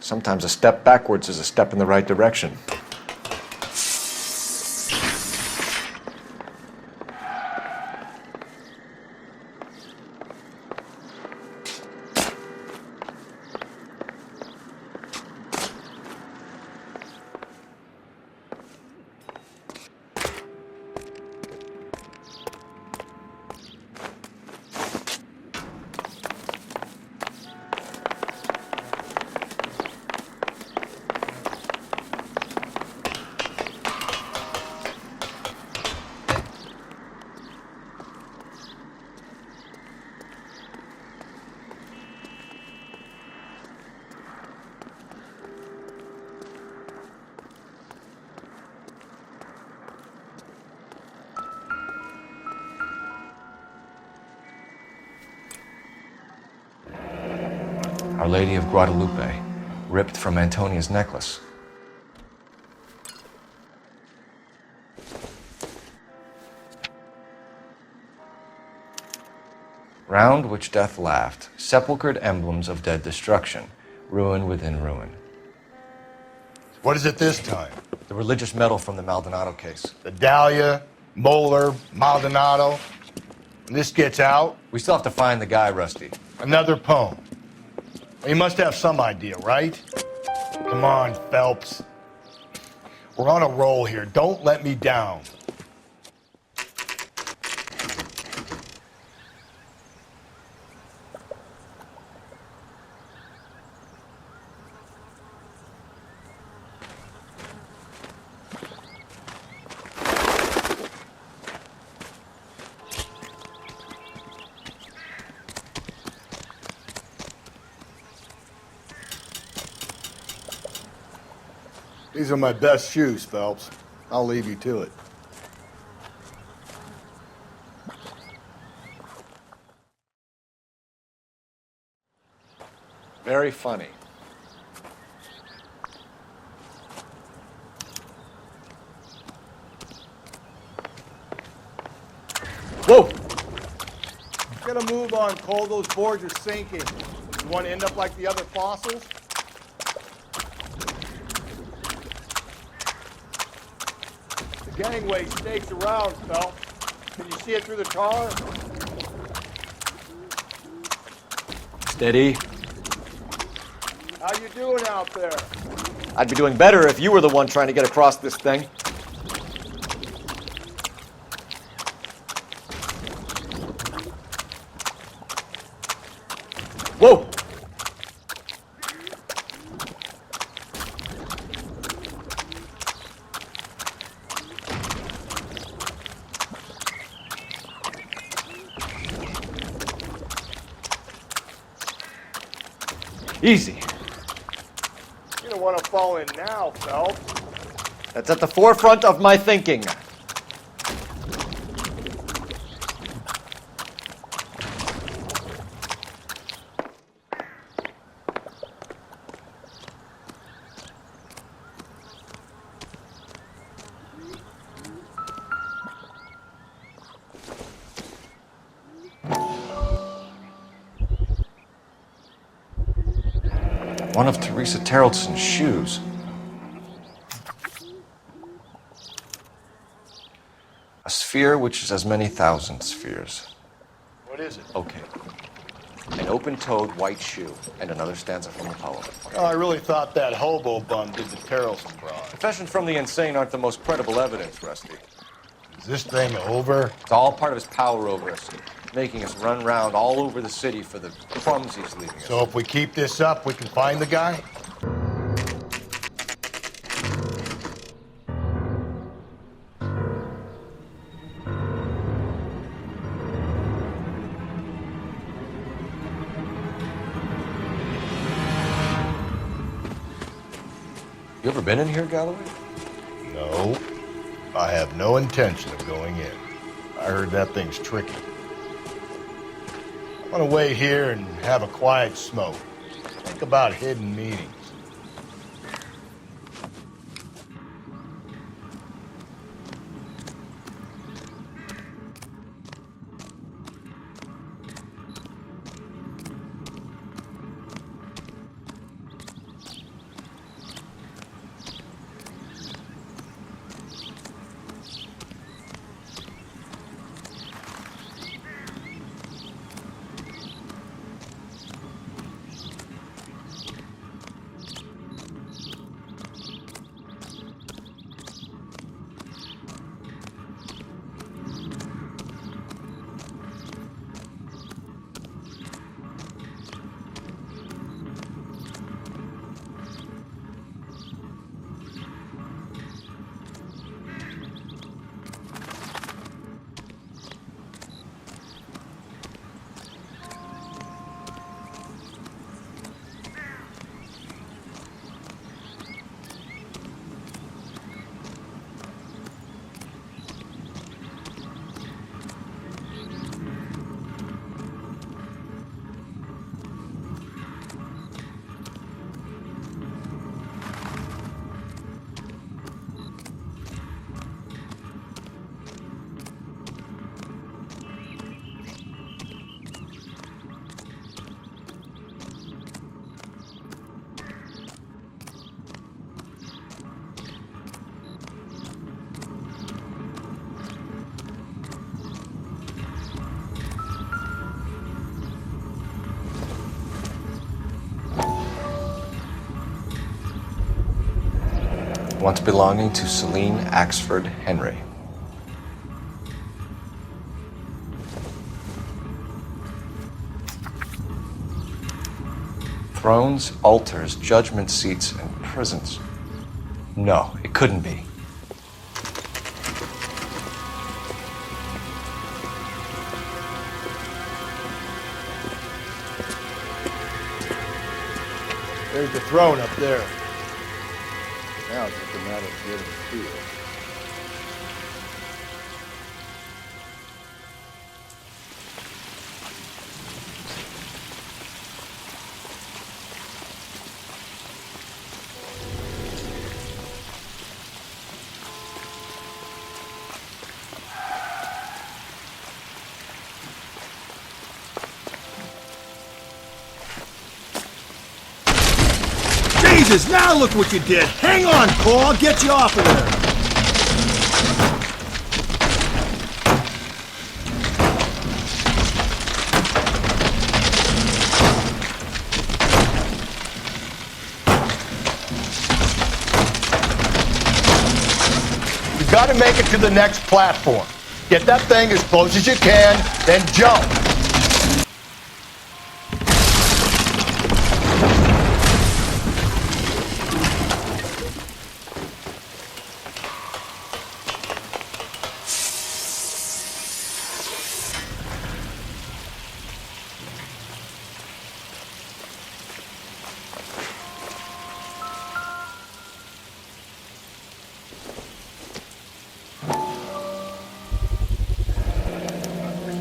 Sometimes a step backwards is a step in the right direction. Our Lady of Guadalupe, ripped from Antonia's necklace. Round which death laughed, sepulchred emblems of dead destruction, ruin within ruin. What is it this time? The religious medal from the Maldonado case. The Dahlia, Moeller, Maldonado. When this gets out... We still have to find the guy, Rusty. Another poem. You must have some idea, right? Come on, Phelps. We're on a roll here. Don't let me down. These are my best shoes, Phelps. I'll leave you to it. Very funny. Whoa! Get a move on, Cole. Those boards are sinking. You want to end up like the other fossils? The gangway stakes around, Phelps. Can you see it through the tar? Steady. How you doing out there? I'd be doing better if you were the one trying to get across this thing. Whoa! Easy. You don't want to fall in now, Phelps. That's at the forefront of my thinking. One of Teresa Terreldson's shoes. A sphere which is as many thousand spheres. What is it? Okay. An open-toed white shoe, and another stanza from the poem. Oh, I really thought that hobo bum did the Terrelson broad. Confessions from the insane aren't the most credible evidence, Rusty. Is this thing over? It's all part of his power over us, making us run round all over the city for the crumbs he's leaving us. So if we keep this up, we can find the guy? You ever been in here, Galloway? No. I have no intention of going in. I heard that thing's tricky. I want to wait here and have a quiet smoke. Think about hidden meetings. Once belonging to Celine Axford Henry. Thrones, altars, judgment seats, and prisons. No, it couldn't be. There's the throne up there. Now it's just a matter of getting to it. Jesus, now look what you did! Hang on, Paul, I'll get you off of there! You gotta make it to the next platform. Get that thing as close as you can, then jump.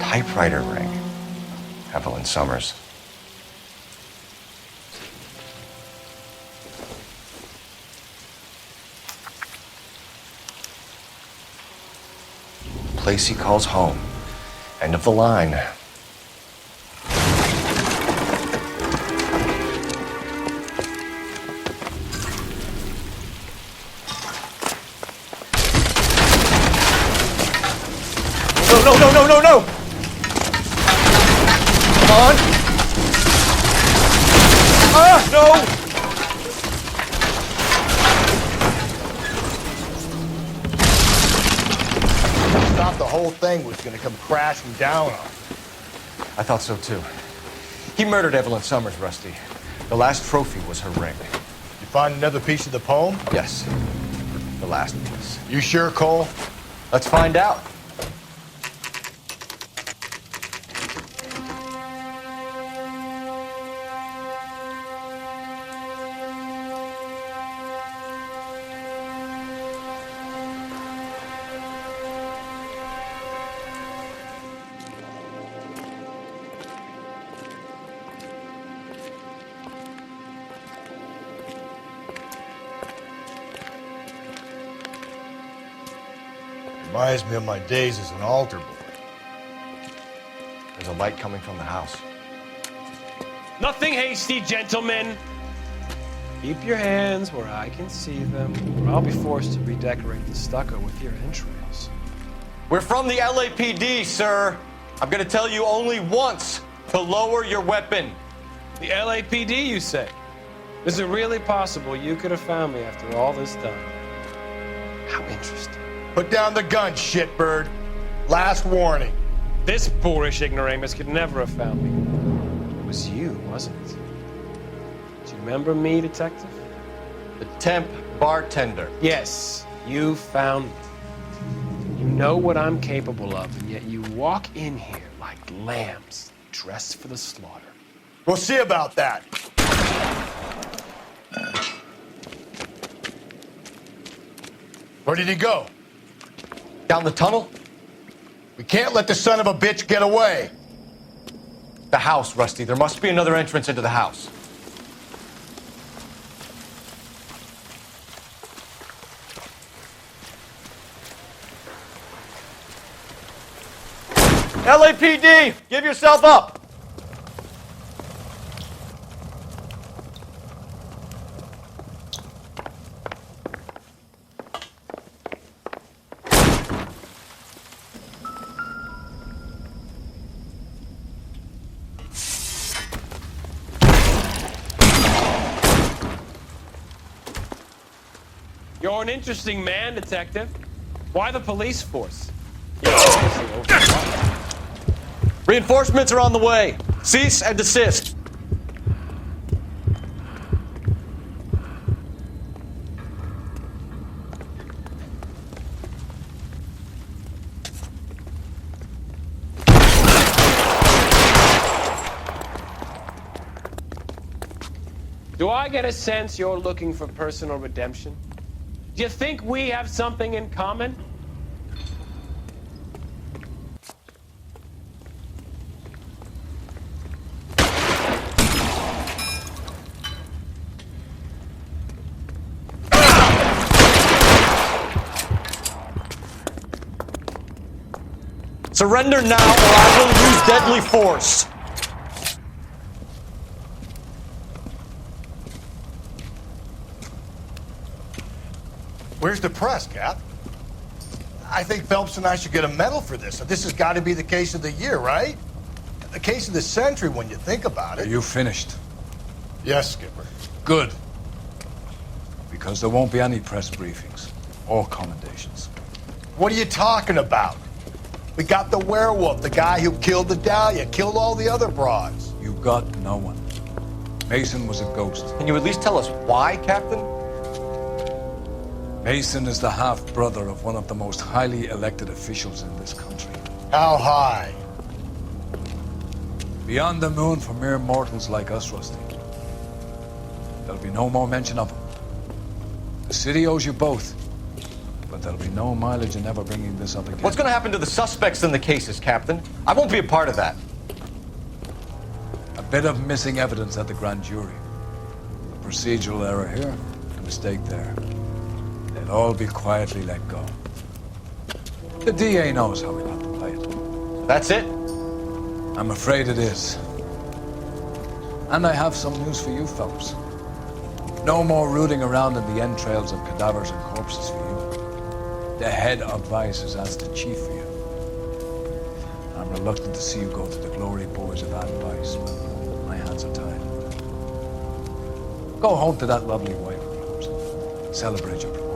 Typewriter ring. Evelyn Summers. Place he calls home. End of the line. No! Come on! No! Thought the whole thing was gonna come crashing down on us. I thought so too. He murdered Evelyn Summers, Rusty. The last trophy was her ring. You find another piece of the poem? Yes. The last piece. You sure, Cole? Let's find out. Reminds me of my days as an altar boy. There's a light coming from the house. Nothing hasty, gentlemen. Keep your hands where I can see them, or I'll be forced to redecorate the stucco with your entrails. We're from the LAPD, sir. I'm gonna tell you only once to lower your weapon. The LAPD, you say? Is it really possible you could have found me after all this time? How interesting. Put down the gun, shitbird. Last warning. This boorish ignoramus could never have found me. It was you, wasn't it? Do you remember me, detective? The temp bartender. Yes, you found me. You know what I'm capable of, and yet you walk in here like lambs dressed for the slaughter. We'll see about that. Where did he go? Down the tunnel? We can't let the son of a bitch get away. The house, Rusty. There must be another entrance into the house. LAPD! Give yourself up! You're an interesting man, detective. Why the police force? Reinforcements are on the way. Cease and desist. Do I get a sense you're looking for personal redemption? Do you think we have something in common? Surrender now, or I will use deadly force. Where's the press, Cap? I think Phelps and I should get a medal for this. This has got to be the case of the year, right? The case of the century when you think about it. Are you finished? Yes, Skipper. Good. Because there won't be any press briefings or commendations. What are you talking about? We got the werewolf, the guy who killed the Dahlia, killed all the other broads. You got no one. Mason was a ghost. Can you at least tell us why, Captain? Mason is the half-brother of one of the most highly elected officials in this country. How high? Beyond the moon for mere mortals like us, Rusty. There'll be no more mention of him. The city owes you both, but there'll be no mileage in ever bringing this up again. What's going to happen to the suspects in the cases, Captain? I won't be a part of that. A bit of missing evidence at the grand jury. A procedural error here, a mistake there. They'll all be quietly let go. The DA knows how we'll have to play it. That's it? I'm afraid it is. And I have some news for you, Phelps. No more rooting around in the entrails of cadavers and corpses for you. The head of Vice has asked the chief for you. I'm reluctant to see you go to the glory boys of that vice, but my hands are tied. Go home to that lovely wife of yours. Celebrate your